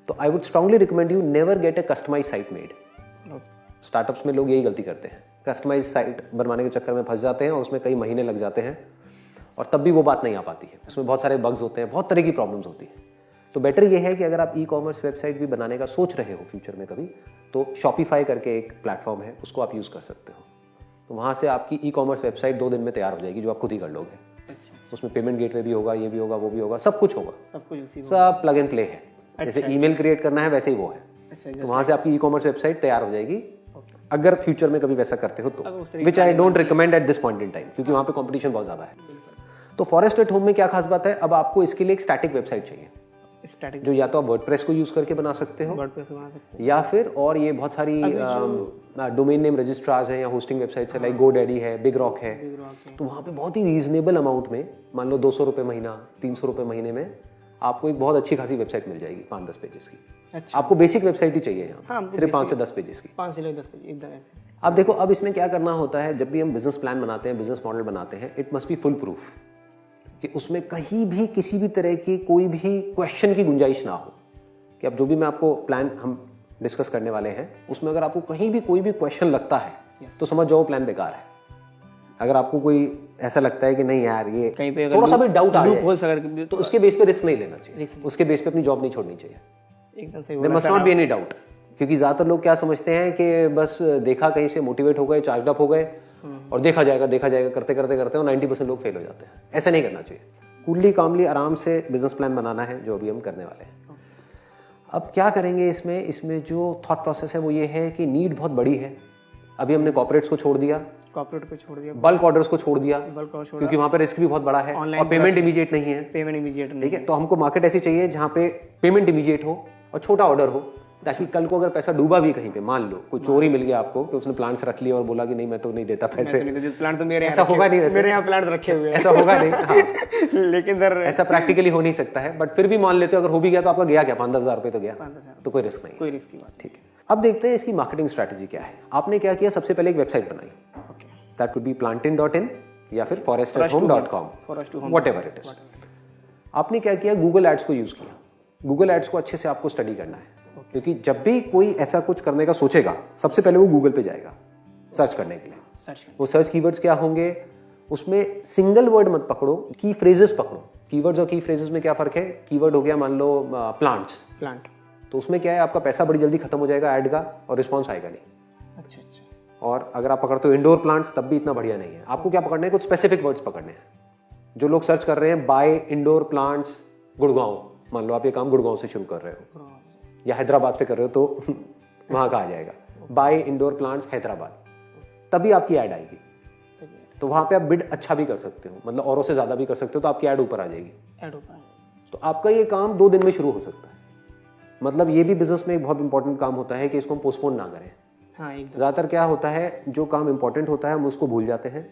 तो I would strongly recommend you never get a customise site made. Startups में लोग यही गलती करते हैं, कस्टमाइज साइट बनवाने के चक्कर में फंस जाते हैं और उसमें कई महीने लग जाते हैं, और तब भी वो बात नहीं आ पाती है, उसमें बहुत सारे बग्स होते हैं, बहुत तरह की प्रॉब्लम्स होती है। तो बेटर ये है कि अगर आप ई कॉमर्स वेबसाइट भी बनाने का सोच रहे हो फ्यूचर में कभी, तो शॉपिफाई करके एक प्लेटफॉर्म है, उसको आप यूज़ कर सकते हो। तो वहाँ से आपकी ई कॉमर्स वेबसाइट 2 दिन में तैयार हो जाएगी, जो आप खुद ही कर लोगे। उसमें पेमेंट गेटवे भी होगा, ये भी होगा, वो भी होगा, सब कुछ होगा, सब प्लग एंड प्ले है। जैसे ईमेल क्रिएट करना है वैसे ही वो है। तो वहाँ से आपकी ई कॉमर्स वेबसाइट तैयार हो जाएगी, अगर फ्यूचर में कभी वैसा करते हो तो, which I don't recommend at this point in time, क्योंकि वहाँ पे कंपटीशन बहुत ज़्यादा है। तो फॉरेस्ट एट होम में क्या खास बात है, अब आपको इसके लिए एक स्टैटिक वेबसाइट चाहिए, जो या तो आप वर्डप्रेस को यूज करके बना सकते हो, या फिर और ये बहुत सारी डोमेन नेम रजिस्ट्रार्स हैं या होस्टिंग वेबसाइट्स है, लाइक GoDaddy है, बिग रॉक है। तो वहाँ पे बहुत ही रीजनेबल अमाउंट में, मान लो 200 रुपये महीना, 300 रुपये महीने में आपको एक बहुत अच्छी खासी वेबसाइट मिल जाएगी 5-10 पेजेस की। अच्छा। आपको बेसिक वेबसाइट ही चाहिए यहाँ, सिर्फ 5 से 10 पेजेस की, 5 से 10 पेज। अब देखो, अब इसमें क्या करना होता है, जब भी हम बिजनेस प्लान बनाते हैं, बिजनेस मॉडल बनाते हैं, it must be full proof, कि उसमें कहीं भी किसी भी तरह की कोई भी क्वेश्चन की गुंजाइश ना हो, कि अब जो भी मैं आपको प्लान हम डिस्कस करने वाले हैं, उसमें अगर आपको कहीं भी कोई भी क्वेश्चन लगता है तो समझ जाओ प्लान बेकार है। अगर आपको कोई ऐसा लगता है कि नहीं यार ये कहीं पे थोड़ा सा भी डाउट आ जाए, तो उसके बेस पे रिस्क नहीं लेना चाहिए, उसके बेस पे अपनी जॉब नहीं छोड़नी चाहिए, there must not be any doubt. क्योंकि ज्यादातर लोग क्या समझते हैं कि बस देखा कहीं से, मोटिवेट हो गए, चार्ज अप हो गए, और देखा जाएगा करते करते और 90% लोग फेल हो जाते हैं। ऐसा नहीं करना चाहिए, कूलली कामली आराम से बिजनेस प्लान बनाना है, जो अभी हम करने वाले हैं। अब क्या करेंगे इसमें जो थॉट प्रोसेस है वो ये है कि नीड बहुत बड़ी है। अभी हमने कॉर्पोरेट्स को छोड़ दिया, बल्क ऑर्डर्स को छोड़ दिया, क्योंकि वहां पे रिस्क भी बहुत बड़ा है और पेमेंट इमीडिएट नहीं है, ठीक है। तो हमको मार्केट ऐसी चाहिए जहां पे पेमेंट इमीडिएट हो और छोटा ऑर्डर हो, ताकि कल को अगर पैसा डूबा भी कहीं पे, मान लो कोई चोरी मिल गया आपको कि उसने प्लांट्स रख लिए और बोला कि नहीं मैं तो नहीं देता पैसे, प्लांट तो मेरे ऐसा होगा नहीं, मेरे यहाँ प्लांट रखे हुए हैं, ऐसा होगा नहीं। हाँ। लेकिन सर ऐसा प्रैक्टिकली हो नहीं सकता है, बट फिर भी मान लेते हो अगर हो भी गया तो आपका गया क्या, 5-10 हज़ार रुपये तो गया, तो कोई रिस्क नहीं, कोई रिस्क की बात। ठीक है। अब देखते हैं इसकी मार्केटिंग स्ट्रैटेजी क्या है। आपने क्या किया, सबसे पहले एक वेबसाइट बनाई, दैट वुड बी plantin.in या फिर foresthome.com, व्हाटएवर इट इज। आपने क्या किया, गूगल एड्स को यूज किया। गूगल एड्स को अच्छे से आपको स्टडी करना है, क्योंकि जब भी कोई ऐसा कुछ करने का सोचेगा सबसे पहले वो गूगल पे जाएगा सर्च करने के लिए। वो सर्च कीवर्ड्स क्या होंगे, उसमें सिंगल वर्ड मत पकड़ो, की फ्रेजेस पकड़ो। कीवर्ड्स और की फ्रेजेस में क्या फर्क है, कीवर्ड हो गया मान लो प्लांट्स, प्लांट, तो उसमें क्या है आपका पैसा बड़ी जल्दी खत्म हो जाएगा ऐड का और रिस्पॉन्स आएगा नहीं। अच्छा अच्छा। और अगर आप पकड़ते हो इंडोर प्लांट्स तब भी इतना बढ़िया नहीं है। आपको क्या पकड़ना है, कुछ स्पेसिफिक वर्ड्स पकड़ने हैं। जो लोग सर्च कर रहे हैं बाय इंडोर प्लांट्स गुड़गांव, मान लो आप ये काम गुड़गांव से शुरू कर रहे हो या हैदराबाद से कर रहे हो तो वहां का आ जाएगा बाय इंडोर प्लांट्स हैदराबाद, तभी आपकी ऐड आएगी। तो वहां पे आप बिड अच्छा भी कर सकते हो, मतलब औरों से ज्यादा भी कर सकते हो, तो आपकी ऐड ऊपर आ जाएगी। तो आपका ये काम 2 दिन में शुरू हो सकता है। मतलब ये भी बिजनेस में एक बहुत इंपॉर्टेंट काम होता है कि इसको हम पोस्टपोन ना करें। ज्यादातर क्या होता है, जो काम इंपॉर्टेंट होता है हम उसको भूल जाते हैं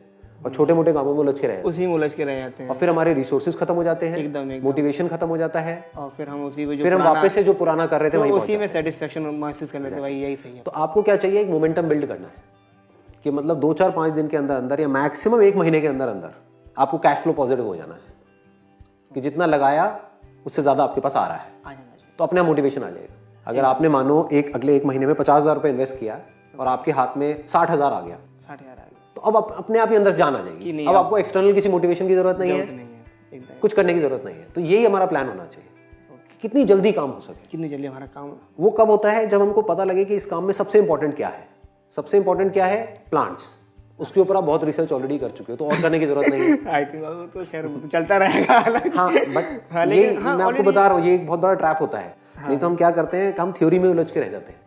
और छोटे मोटे कामों में उलझ के रहे, उसी में उलझ के रह जाते हैं, और फिर हमारे रिसोर्सेज खत्म हो जाते हैं, एकदम मोटिवेशन खत्म हो जाता है, और फिर हम उसी में फिर हम वापस से जो पुराना कर रहे थे वहीं उसी में सेटिस्फेक्शन महसूस कर लेते हैं, भाई यही सही है। तो आपको क्या चाहिए, एक मोमेंटम बिल्ड करना है कि मतलब 2-4-5 दिन के अंदर अंदर या मैक्सिमम 1 महीने के अंदर अंदर आपको कैश फ्लो पॉजिटिव हो जाना है कि जितना लगाया उससे ज्यादा आपके पास आ रहा है, तो अपना मोटिवेशन आ जाएगा। अगर आपने मानो अगले 1 महीने में 50,000 रुपए इन्वेस्ट किया और आपके हाथ में 60,000 आ गया, तो अब अपने आप ही अंदर जान आ जाएगी। अब आपको एक्सटर्नल किसी मोटिवेशन की जरूरत नहीं है, कुछ करने की जरूरत नहीं है। तो यही हमारा प्लान होना चाहिए, कितनी जल्दी काम हो सके, कितनी जल्दी हमारा काम। वो कब होता है, जब हमको पता लगे कि इस काम में सबसे इंपॉर्टेंट क्या है। सबसे इंपॉर्टेंट क्या है, प्लांट्स। उसके ऊपर आप बहुत रिसर्च ऑलरेडी कर चुके हो, तो और करने की जरूरत नहीं है। आई थिंक तो शहर चलता रहेगा। हाँ, बट ये मैं आपको बता रहा हूँ, ये एक बहुत बड़ा ट्रैप होता है। नहीं तो हम क्या करते हैं, हम थ्योरी में उलझ के रह जाते हैं।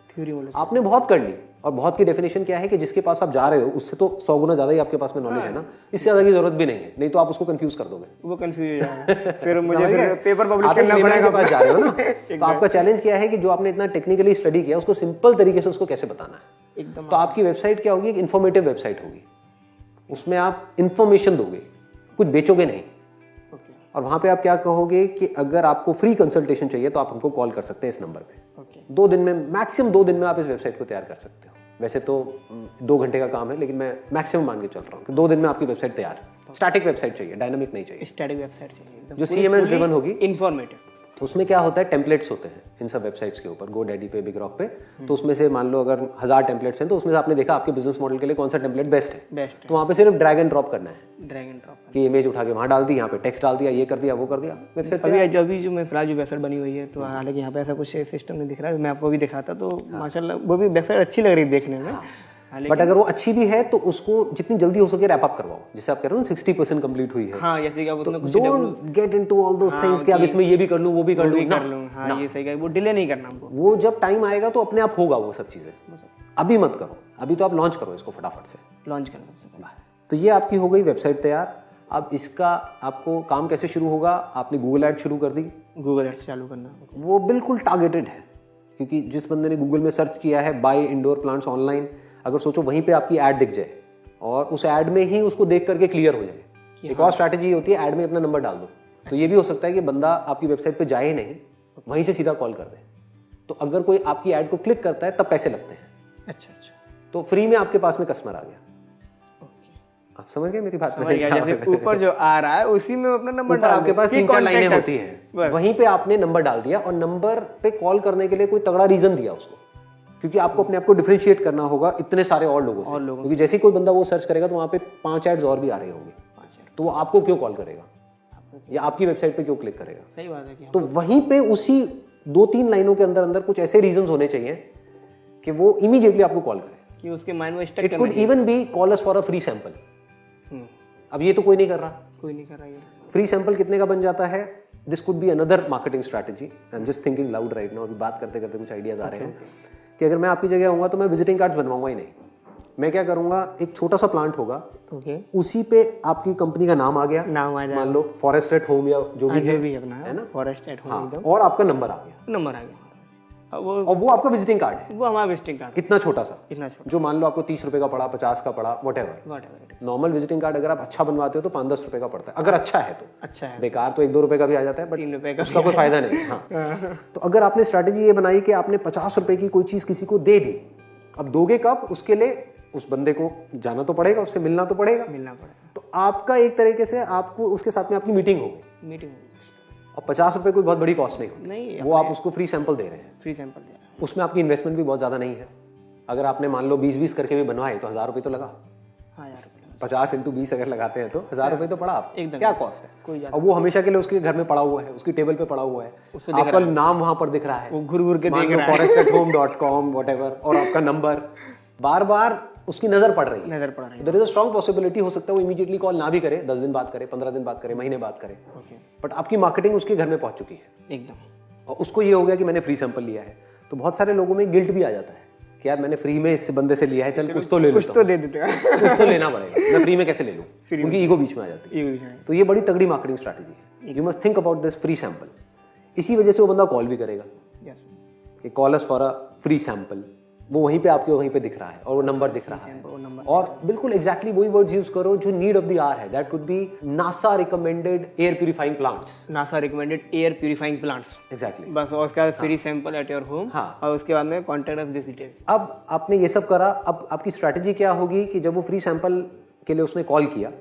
आपने बहुत कर ली, और बहुत की डेफिनेशन क्या है कि जिसके पास आप जा रहे हो उससे तो 100 गुना ज्यादा ही आपके पास में नॉलेज है ना, इससे ज्यादा की जरूरत भी नहीं है, नहीं तो आप उसको कंफ्यूज कर दोगे, वो कंफ्यूज हो जाएगा। फिर मुझे फिर पेपर पब्लिश करना पड़ेगा। पास जा रहे हो ना, तो आपका चैलेंज क्या है कि जो आपने इतना टेक्निकली स्टडी किया उसको सिंपल तरीके से उसको कैसे बताना है। एकदम। तो आपकी वेबसाइट क्या होगी, एक इन्फॉर्मेटिव वेबसाइट होगी, उसमें आप इंफॉर्मेशन दोगे, कुछ बेचोगे नहीं। और वहां पे आप क्या कहोगे कि अगर आपको फ्री कंसल्टेशन चाहिए तो आप हमको कॉल कर सकते हैं इस नंबर पे। 2 दिन में, मैक्सिमम 2 दिन में आप इस वेबसाइट को तैयार कर सकते हो। वैसे तो 2 घंटे का काम है, लेकिन मैं मैक्सिमम मान के चल रहा हूँ कि 2 दिन में आपकी वेबसाइट तैयार। स्टैटिक वेबसाइट चाहिए, डायनामिक नहीं चाहिए। स्टैटिक वेबसाइट चाहिए जो CMS ड्रिवन होगी, इंफॉर्मेटिव। उसमें क्या होता है, टेम्पलेट्स होते हैं इन सब वेबसाइट्स के ऊपर, GoDaddy पे, बिग रॉक पे। तो उसमें से मान लो अगर 1000 टेम्पलेट्स हैं, तो उसमें से आपने देखा आपके बिजनेस मॉडल के लिए कौन सा टेम्पलेट बेस्ट है। तो वहाँ पे सिर्फ ड्रैग एंड ड्रॉप करना है, ड्रैग एंड ड्रॉप कि इमेज उठा के वहाँ डाल दी, यहाँ पे टेक्स्ट डाल दिया, ये कर दिया, वो कर दिया, वेबसाइट। अभी जो मैं फिलहाल जो वेबसाइट बनी हुई है, तो हालांकि यहाँ पे ऐसा कुछ सिस्टम नहीं दिख रहा है, मैं आपको भी दिखाता, तो माशाल्लाह वो भी वेबसाइट अच्छी लग रही है देखने में। बट अगर वो अच्छी भी है तो उसको जितनी जल्दी हो सके रैप अप करवाओ, जैसे आप कह रहे हो 60% कंप्लीट हुई है। हाँ, जैसे कि आप उसमें कुछ don't get into all those things कि अब इसमें ये भी कर लूं, वो भी कर लूं। हाँ, ये सही है, वो डिले नहीं करना हमको। वो जब टाइम आएगा तो अपने आप होगा वो सब चीजें, अभी मत करो। अभी तो आप लॉन्च करो इसको फटाफट से, लॉन्च करना। तो ये आपकी हो गई वेबसाइट तैयार। अब इसका आपको काम कैसे शुरू होगा, आपने गूगल एड शुरू कर दी, गूगल एड चालू करना, वो बिल्कुल टारगेटेड है, क्योंकि जिस बंदे ने गूगल में सर्च किया है बाय इंडोर प्लांट्स ऑनलाइन, अगर सोचो वहीं पे आपकी ऐड दिख जाए और उस ऐड में ही उसको देख करके क्लियर हो जाए। एक और स्ट्रैटेजी होती है, ऐड में अपना नंबर डाल दो। तो ये भी हो सकता है कि बंदा आपकी वेबसाइट पे जाए नहीं, वहीं से सीधा कॉल कर दे। तो अगर कोई आपकी ऐड को क्लिक करता है तब पैसे लगते हैं। अच्छा, तो फ्री में आपके पास में कस्टमर आ गया। आप समझ गए मेरी बात? जैसे ऊपर जो आ रहा है उसी में अपना नंबर डाल, आपके पास 3-4 लाइनें होती हैं, वहीं पे आपने नंबर डाल दिया और नंबर पे कॉल करने के लिए कोई तगड़ा रीजन दिया उसको, क्योंकि आपको अपने आप को डिफरेंशिएट करना होगा इतने सारे और लोगों से। क्योंकि जैसे ही कोई बंदा वो सर्च करेगा तो वहां पे 5 एड्स और भी आ रहे होंगे, तो वो आपको क्यों कॉल करेगा या आपकी वेबसाइट पे क्यों क्लिक करेगा? सही बात है। तो वहीं पे उसी 2-3 लाइनों के अंदर अंदर कुछ ऐसे रीजंस होने चाहिए कि वो इमीडिएटली आपको कॉल करे, कि उसके माइंड में stuck it could even be call us for a free sample. अब ये तो कोई नहीं कर रहा, ये फ्री सैंपल कितने का बन जाता है? This could be another marketing strategy. I am just thinking loud right now, अभी बात करते करते कुछ आइडियाज आ रहे हैं कि अगर मैं आपकी जगह आऊंगा तो मैं विजिटिंग कार्ड्स बनवाऊंगा ही नहीं। मैं क्या करूंगा, एक छोटा सा प्लांट होगा, उसी पे आपकी कंपनी का नाम आ गया, मान लो फॉरेस्ट एट होम या जो भी है अपना, है ना, फॉरेस्ट एट होम, और आपका नंबर आ गया। और वो आपका विजिटिंग कार्ड है, वो हमारा विजिटिंग कार्ड, इतना छोटा सा, इतना छोटा, जो मान लो आपको 30 रुपए का पड़ा, 50 का पड़ा, व्हाटएवर। नॉर्मल विजिटिंग कार्ड अगर आप अच्छा बनवाते हो तो 5-10 रुपए का पड़ता है, अगर अच्छा है तो। अच्छा है, बेकार तो 1-2 रुपए का भी आ जाता है, बट 3 रुपए का उसका कोई फायदा नहीं। हाँ। तो अगर आपने स्ट्रैटेजी ये बनाई कि आपने 50 रुपए की कोई चीज किसी को दे दी, अब दोगे कब, उसके लिए उस बंदे को जाना तो पड़ेगा, उससे मिलना तो पड़ेगा, तो आपका एक तरीके से आपको उसके साथ में आपकी मीटिंग होगी। और 50 रुपए कोई बहुत बड़ी कॉस्ट नहीं, वो आप उसको फ्री सैंपल दे रहे हैं, फ्री सैंपल दे रहे हैं, उसमें आपकी इन्वेस्टमेंट भी बहुत ज्यादा नहीं है। अगर आपने मान लो 20-20 करके भी बनवाए तो 1000 रुपए तो लगा। हाँ यार, 50 × 20 अगर लगाते हैं तो 1000 रुपए तो पड़ा आप, क्या कॉस्ट है कोई। और वो हमेशा के लिए उसके घर में पड़ा हुआ है, उसकी टेबल पे पड़ा हुआ है, आपका नाम वहां पर दिख रहा है, वो घुर के देख रहा है, forestatHome.com व्हाटएवर, और आपका नंबर बार बार उसकी नजर पड़ रही है, there is a strong possibility, हो सकता है वो इमीडिएटली कॉल ना भी करे, 10 दिन बाद करे, 15 दिन बाद करे, महीने बाद करे, बट आपकी मार्केटिंग उसके घर में पहुंच चुकी है एकदम। और उसको ये हो गया कि मैंने फ्री सैंपल लिया है। तो बहुत सारे लोगों में गिल्ट भी आ जाता है कि यार मैंने फ्री में इस बंदे से लिया है, चल कुछ तो ले कुछ तो दे देते हैं, कुछ तो लेना पड़ेगा, मैं फ्री में कैसे ले लूं, उनकी ईगो बीच में आ जाती है। तो ये बड़ी तगड़ी मार्केटिंग स्ट्रैटेजी है, you must think about this free sample. इसी वजह से वो बंदा कॉल भी करेगा कि call us for a free sample, वो वहीं पे आपके वहीं पे दिख रहा है और वो नंबर दिख रहा है, और बिल्कुल एग्जैक्टली वही वर्ड्स यूज करो जो नीड ऑफ द आवर है। That could be NASA recommended air purifying plants, NASA recommended air purifying plants, exactly बस। और उसका free sample at your home, और उसके बाद में कॉन्टैक्ट अस दिस डिटेल्स। अब आपने ये सब करा, अब आपकी स्ट्रैटेजी क्या होगी कि जब वो फ्री सैंपल के लिए उसने कॉल किया,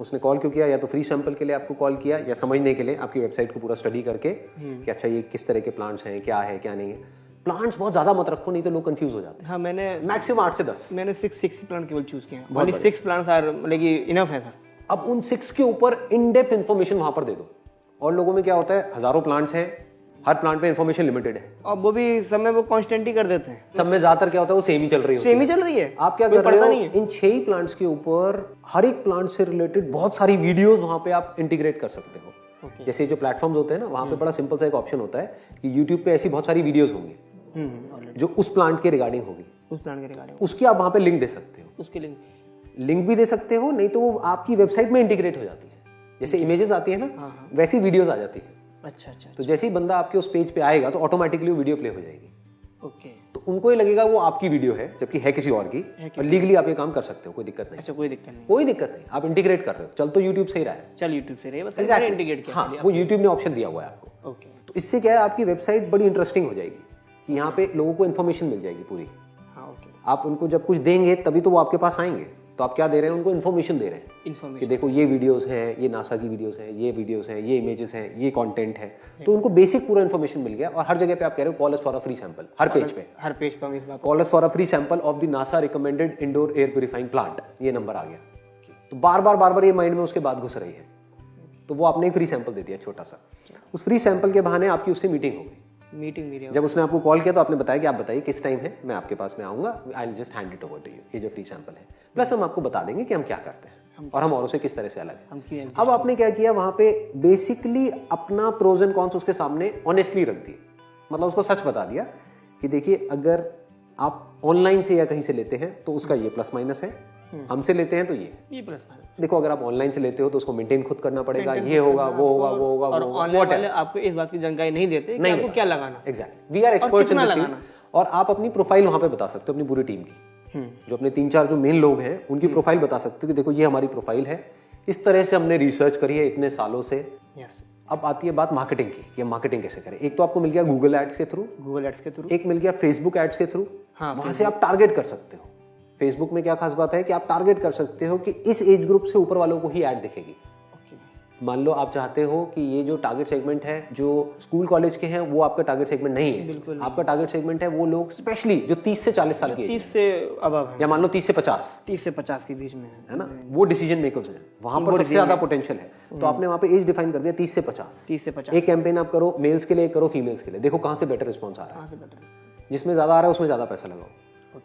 उसने कॉल क्यों किया, या तो फ्री सैंपल के लिए आपको कॉल किया, या समझने के लिए आपकी वेबसाइट को पूरा स्टडी करके कि अच्छा ये किस तरह के प्लांट्स हैं, क्या है क्या नहीं है। प्लांट्स बहुत ज्यादा मत रखो, नहीं तो लोग कंफ्यूज हो जाते हैं। हाँ, मैंने मैक्सिमम 8 से 10, मैंने 6 प्लांट केवल चूज किए हैं, only 6 plants are like enough है सर। अब उन 6 के ऊपर इन डेप्थ इन्फॉर्मेशन वहां पर दे दो। और लोगों में क्या होता है, हजारों प्लांट्स हैं, हर प्लांट पे इन्फॉर्मेशन लिमिटेड है, और वो भी सब में वो कांस्टेंट ही कर देते हैं, सब में ज्यादातर क्या होता है वो सेम ही चल रही है, आप क्या कर रहे हो, इन 6 ही प्लांट्स के ऊपर हर एक प्लांट से रिलेटेड बहुत सारी वीडियोस वहां पे आप इंटीग्रेट कर सकते हो। जैसे जो प्लेटफॉर्म्स होते हैं ना, वहां पे बड़ा सिंपल सा एक ऑप्शन होता है कि यूट्यूब पे ऐसी बहुत सारी वीडियोस होंगी जो उस प्लांट के रिगार्डिंग होगी, उसकी आप वहां पे लिंक दे सकते हो, उसके लिंक भी दे सकते हो, नहीं तो वो आपकी वेबसाइट में इंटीग्रेट हो जाती है। जैसे इमेजेस आती है ना, वैसी वीडियोस आ जाती है। अच्छा। तो जैसे ही बंदा आपके उस पेज पे आएगा तो ऑटोमेटिकली वो वीडियो प्ले हो जाएगी। ओके। तो उनको ये लगेगा वो आपकी वीडियो है, जबकि है किसी और की, और लीगली आप ये काम कर सकते हो, कोई दिक्कत नहीं। अच्छा, कोई दिक्कत नहीं, आप इंटीग्रेट कर रहे हो। चल तो यूट्यूब से ही रहा है, बस मैंने इंटीग्रेट किया। हाँ, वो यूट्यूब ने ऑप्शन दिया हुआ है आपको। ओके। तो इससे क्या है, आपकी वेबसाइट बड़ी इंटरेस्टिंग हो जाएगी कि यहाँ पे लोगों को इन्फॉर्मेशन मिल जाएगी पूरी। हाँ, ओके। आप उनको जब कुछ देंगे तभी तो वो आपके पास आएंगे। तो आप क्या दे रहे हैं, उनको इन्फॉर्मेशन दे रहे हैं कि देखो ये वीडियोस हैं, ये नासा की वीडियोस हैं, ये वीडियोस हैं, ये इमेजेस हैं, ये कंटेंट है। तो उनको बेसिक पूरा इन्फॉर्मेशन मिल गया। और हर जगह पे आप कह रहे हो call us for a free sample, हर पेज पे call us for a free sample of the NASA recommended indoor air purifying plant, ये नंबर आ गया। तो बार बार ये माइंड में उसके बाद घुस रही है, तो वो आपने एक फ्री सैंपल दे दिया छोटा सा। उस फ्री सैंपल के बहाने आपकी उससे मीटिंग हो गई। जब उसने आपको कॉल किया तो आपने बताया कि आप बताइए किस टाइम है, मैं आपके पास में आऊंगा, I will just hand it over to you, ये जो फ्री सैंपल है। प्लस हम आपको बता देंगे कि हम क्या करते हैं और हम औरों से किस तरह से अलग है। अब आपने क्या किया, वहां पे बेसिकली अपना प्रोज एंड कॉन्स उसके सामने ऑनेस्टली रख दिए, मतलब उसको सच बता दिया कि देखिए अगर आप ऑनलाइन से या कहीं से लेते हैं तो उसका ये प्लस माइनस है, हमसे लेते हैं तो ये प्लस माइनस। देखो अगर आप ऑनलाइन से लेते हो तो उसको मेंटेन खुद करना पड़ेगा, ये होगा वो होगा वो होगा, और ऑनलाइन वाले आपको इस बात की जानकारी नहीं देते कि आपको क्या लगाना। Exactly, we are experts in this. और आप अपनी प्रोफाइल वहां पे बता सकते हो अपनी पूरी टीम की, जो अपने 3-4 जो मेन लोग हैं उनकी प्रोफाइल बता सकते हो कि देखो ये हमारी प्रोफाइल है, इस तरह से हमने रिसर्च करी है इतने सालों से। अब आती है बात मार्केटिंग की, ये मार्केटिंग कैसे करें। एक तो आपको मिल गया गूगल एड्स के थ्रू, एक मिल गया फेसबुक एड्स के थ्रू। वहां से आप टारगेट कर सकते हो। फेसबुक में क्या खास बात है कि आप टारगेट कर सकते हो कि इस एज ग्रुप से ऊपर वालों को ही ऐड दिखेगी। मान लो आप चाहते हो कि ये जो टारगेट सेगमेंट है जो स्कूल कॉलेज के हैं वो आपका टारगेट सेगमेंट नहीं है, आपका टारगेट सेगमेंट है वो लोग स्पेशली जो 30 से 40 साल के, 30 से अबव है, या मान लो 30 से 50 के बीच में है ना, वो डिसीजन मेकर्स हैं, वहां पर सबसे ज्यादा पोटेंशियल है। तो आपने वहां पे एज डिफाइन कर दिया 30 से 50। एक कैंपेन आप करो मेल्स के लिए, करो फीमेल्स के लिए, देखो कहां से बेटर रिस्पॉन्स आ रहा है, जिसमें ज्यादा आ रहा है उसमें ज्यादा पैसा लगाओ।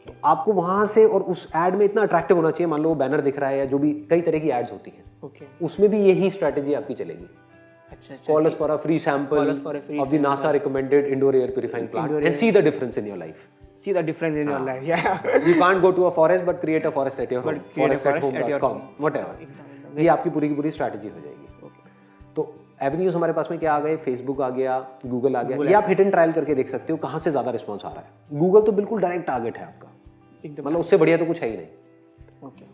तो आपको वहां से, और उस एड में इतना अट्रैक्टिव होना चाहिए, मान लो बैनर दिख रहा है या जो भी कई तरह की एड्स होती हैं, उसमें भी यही स्ट्रेटेजी आपकी चलेगी। Call us for a free sample of the NASA recommended indoor air purifying plant and see the difference in your life. Yeah. You can't go to a forest but create a forest at your home. forestatHome.com, whatever. ये आपकी पूरी की पूरी स्ट्रैटेजी हो जाएगी। तो एवेन्यूज हमारे पास में क्या आ गए, फेसबुक आ गया, गूगल आ गया, या आप हिट एंड ट्रायल करके देख सकते हो कहाँ से ज़्यादा रिस्पॉन्स आ रहा है। गूगल तो बिल्कुल डायरेक्ट टारगेट है आपका, मतलब उससे बढ़िया तो कुछ है ही नहीं।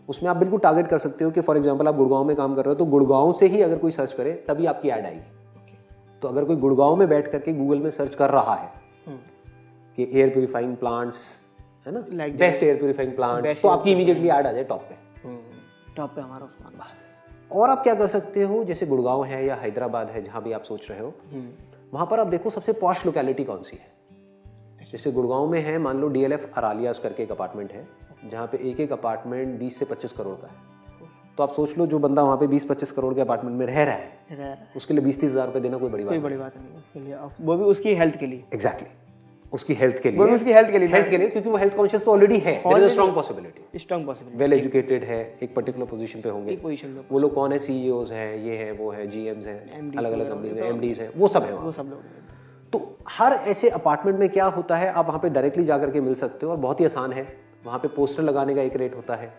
उसमें आप बिल्कुल टारगेट कर सकते हो कि फॉर एग्जांपल आप गुड़गांव में काम कर रहे हो तो गुड़गांव से ही अगर कोई सर्च करे तभी आपकी ऐड आएगी। तो अगर कोई गुड़गांव में बैठ करके गूगल में सर्च कर रहा है कि एयर प्यूरिफाइंग प्लांट्स, है ना, बेस्ट एयर प्यूरिफाइंग प्लांट, तो आपकी इमीडिएटली ऐड आ जाए टॉप पे हमारा उस्मान। और आप क्या कर सकते हो, जैसे गुड़गांव है या हैदराबाद है, जहां भी आप सोच रहे हो, वहां पर आप देखो सबसे पॉश लोकेलिटी कौन सी है। जैसे गुड़गांव में है, मान लो डीएलएफ अरालियास करके एक अपार्टमेंट है, जहां पे एक एक अपार्टमेंट 20 से 25 करोड़ का है। तो आप सोच लो जो बंदा वहां पे 20-25 करोड़ के अपार्टमेंट में रह रहा है, उसके लिए 20-30 हज़ार रुपये देना कोई बड़ी बात नहीं उसके लिए, वो भी उसकी हेल्थ के लिए। एग्जैक्टली, उसकी हेल्थ के लिए, क्योंकि वो हेल्थ कॉन्शियस तो ऑलरेडी है, there is a strong possibility, well educated है, एक पर्टिकुलर पोजीशन पे होंगे, वो लोग कौन है, सीईओज हैं, ये है वो है, जीएम्स हैं, अलग अलग कंपनीज हैं, एमडीज हैं, वो सब है, वो सब लोग। तो हर ऐसे अपार्टमेंट में क्या होता है, आप वहाँ पे डायरेक्टली जाकर के मिल सकते हो और बहुत ही आसान है। वहाँ पे पोस्टर लगाने का एक रेट होता है,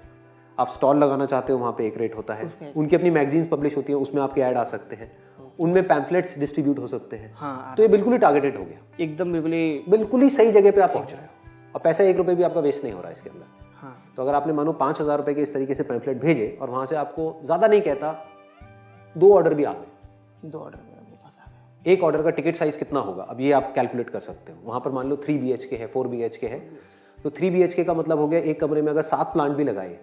आप स्टॉल लगाना चाहते हो वहाँ पे एक रेट होता है, उनकी अपनी मैगजीन्स पब्लिश होती है, उसमें आपके ऐड आ सकते हैं, उनमें पैम्फलेट्स डिस्ट्रीब्यूट हो सकते हैं। हाँ, तो ये बिल्कुल ही टारगेटेड हो गया, एकदम बिल्कुल ही सही जगह पे आप पहुंच रहे हो और पैसा 1 रुपये भी आपका वेस्ट नहीं हो रहा है इसके अंदर। हाँ। तो अगर आपने मानो 5,000 रुपये के इस तरीके से पैम्फलेट भेजे और वहां से आपको ज्यादा नहीं कहता 2 ऑर्डर भी आ गए, 2 ऑर्डर, एक ऑर्डर का टिकट साइज कितना होगा, अब ये आप कैलकुलेट कर सकते हो। वहां पर मान लो 3 BHK है, 4 BHK है, तो 3 BHK का मतलब हो गया एक कमरे में अगर 7 प्लांट भी लगाए,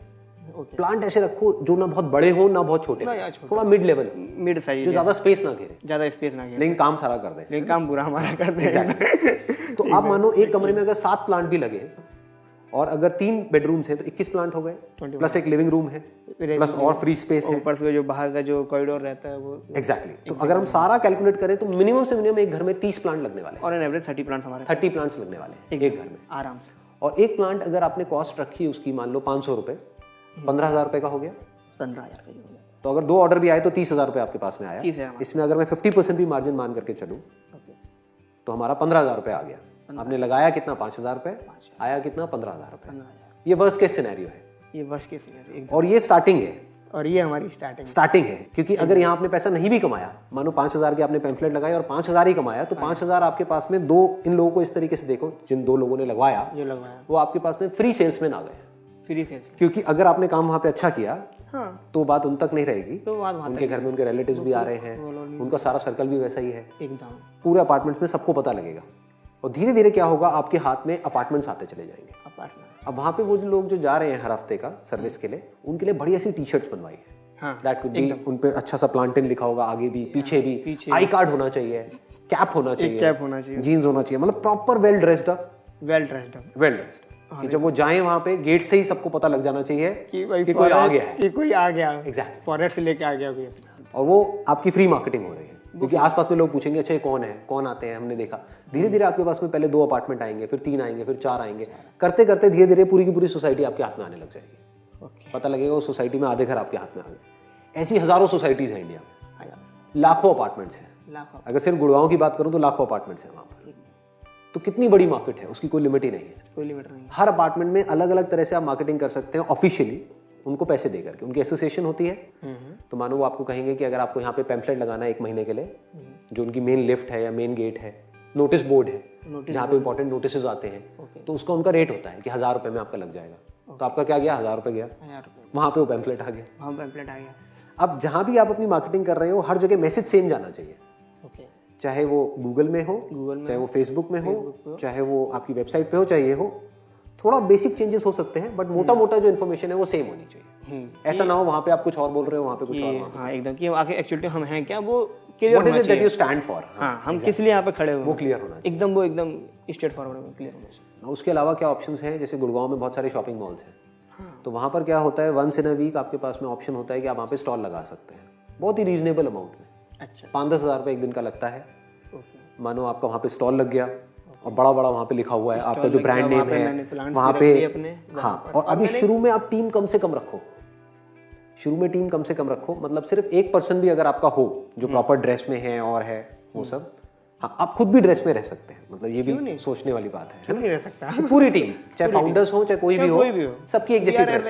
प्लांट ऐसे रखो जो ना बहुत बड़े हो ना बहुत छोटे, थोड़ा मिड लेवल, मिड साइज, जो ज्यादा स्पेस ना घेरे, लेकिन काम सारा कर दे, लेकिन काम पूरा हमारा कर दे। तो आप मानो एक कमरे में अगर 7 प्लांट भी लगे और अगर 3 बेडरूम्स हैं तो 21 प्लांट हो गए, प्लस एक लिविंग रूम है, प्लस और फ्री स्पेस है, ऊपर से जो बाहर का जो कॉरिडोर रहता है वो। एग्जैक्टली। तो अगर हम सारा कैलकुलेट करें तो मिनिमम से मिनिमम एक घर में 30 प्लांट लगने वाले हैं, और एन एवरेज 30 प्लांट्स लगने वाले हैं एक घर में आराम से। और एक प्लांट अगर आपने कॉस्ट रखी उसकी मान लो 500 रुपए, 15,000 रुपए का हो गया, 15,000 का हो गया। तो अगर 2 ऑर्डर भी आए तो 30,000 रुपए आपके पास में आया। इसमें अगर मैं 50% भी मार्जिन मान करके चलूं तो हमारा 15,000 रुपए आ गया। आपने लगाया कितना, 5,000 रुपए, आया कितना, 15,000 रुपए। ये वर्स्ट केस सिनेरियो है, ये वर्स्ट केस सिनेरियो, और ये स्टार्टिंग है, और ये हमारी स्टार्टिंग है। क्योंकि अगर यहाँ आपने पैसा नहीं भी कमाया, मानो 5,000 के आपने पैम्फलेट लगाए और 5,000 ही कमाया, तो 5,000 आपके पास में इन लोगों को इस तरीके से देखो, जिन 2 लोगों ने लगवाया वो आपके पास में फ्री सेल्समैन आ गए, फ्री सेल्स। क्योंकि अगर आपने काम वहाँ पे अच्छा किया तो बात उन तक नहीं रहेगी, तो उनके घर में उनके रिलेटिव्स भी आ रहे हैं, उनका सारा सर्कल भी वैसा ही है, एकदम पूरे अपार्टमेंट्स में सबको पता लगेगा। और धीरे धीरे क्या होगा, आपके हाथ में अपार्टमेंट्स आते चले जाएंगे। अब वहाँ पे वो जो लोग जो जा रहे हैं हर हफ्ते का सर्विस के लिए, उनके लिए बढ़िया सी टी-शर्ट्स बनवाई है, दैट कुड बी, उन पे अच्छा सा प्लांटेन लिखा होगा, आगे भी पीछे भी, आई कार्ड होना चाहिए, कैप होना चाहिए, जीन्स होना चाहिए, मतलब प्रॉपर वेल ड्रेस्ड कि जब वो जाएं वहां पे गेट से ही सबको पता लग जाना चाहिए कि कोई आ गया है, कोई आ गया, एग्जैक्ट फॉरेस्ट से लेके आ गया कोई। और वो आपकी फ्री मार्केटिंग हो रही है, क्योंकि आसपास में लोग पूछेंगे अच्छा ये कौन है, कौन आते हैं, हमने देखा। धीरे धीरे आपके पास में पहले 2 अपार्टमेंट आएंगे, फिर 3 आएंगे, फिर 4 आएंगे, करते करते धीरे धीरे पूरी की पूरी सोसाइटी आपके हाथ में आने लग जाएगी। पता लगेगा उस सोसाइटी में आधे घर आपके हाथ में आ गए। ऐसी हजारों सोसाइटीज हैं इंडिया में, लाखों अपार्टमेंट्स हैं। अगर सिर्फ गुड़गांव की बात करूं तो लाखों अपार्टमेंट्स हैं वहां पर। तो कितनी बड़ी मार्केट है, उसकी कोई लिमिट ही नहीं है, कोई लिमिट नहीं। हर अपार्टमेंट में अलग अलग तरह से आप मार्केटिंग कर सकते हैं ऑफिशियली, उनको पैसे दे करके। उनकी एसोसिएशन होती है, तो मानो वो आपको कहेंगे कि अगर आपको यहाँ पे पैम्फलेट लगाना है 1 महीने के लिए, जो उनकी मेन लिफ्ट है या मेन गेट है, नोटिस बोर्ड है जहाँ पे इंपॉर्टेंट नोटिस आते हैं, तो उसका उनका रेट होता है कि 1,000 रुपए में आपका लग जाएगा। तो आपका क्या गया, 1,000 रुपए गया, वहां पे वो पैम्फलेट आ गया। अब जहां भी आप अपनी मार्केटिंग कर रहे हो, हर जगह मैसेज सेम जाना चाहिए, चाहे वो गूगल में हो, चाहे वो फेसबुक में हो, चाहे वो आपकी वेबसाइट पे हो, चाहे ये हो। थोड़ा बेसिक चेंजेस हो सकते हैं, बट मोटा मोटा जो इन्फॉर्मेशन है वो सेम होनी चाहिए। ऐसा ना हो वहाँ पे आप कुछ और बोल रहे हो, वहाँ पे कुछ और। हाँ, एकदम कि आखिर एक्चुअली हम हैं क्या, वो क्लियर होना चाहिए। What is it that you stand for, हाँ, हम किस लिए यहाँ पे खड़े हुए, वो क्लियर होना चाहिए, एकदम वो एकदम स्ट्रेट फॉरवर्ड क्लियर होना चाहिए। उसके अलावा क्या ऑप्शंस हैं, जैसे गुड़गांव में बहुत सारे शॉपिंग मॉल्स हैं, तो वहाँ पर क्या होता है, वंस इन अ वीक आपके पास में ऑप्शन होता है कि आप वहाँ पे स्टॉल लगा सकते हैं, बहुत ही रीजनेबल अमाउंट में। अच्छा, 5-10 हज़ार रुपये एक दिन का लगता है। मानो आपका वहाँ पे स्टॉल लग गया और बड़ा बड़ा वहाँ पे लिखा हुआ है आपका जो ब्रांड नेम है वहाँ पे। हाँ, और अभी शुरू में आप टीम कम से कम रखो, मतलब सिर्फ 1 पर्सन भी अगर आपका हो जो प्रॉपर ड्रेस में है और है वो सब। हाँ, आप खुद भी ड्रेस में रह सकते हैं, मतलब ये भी सोचने वाली बात है ना, रह सकता है। पूरी टीम, चाहे फाउंडर्स हो चाहे कोई भी हो, सबकी एक जैसी ड्रेस,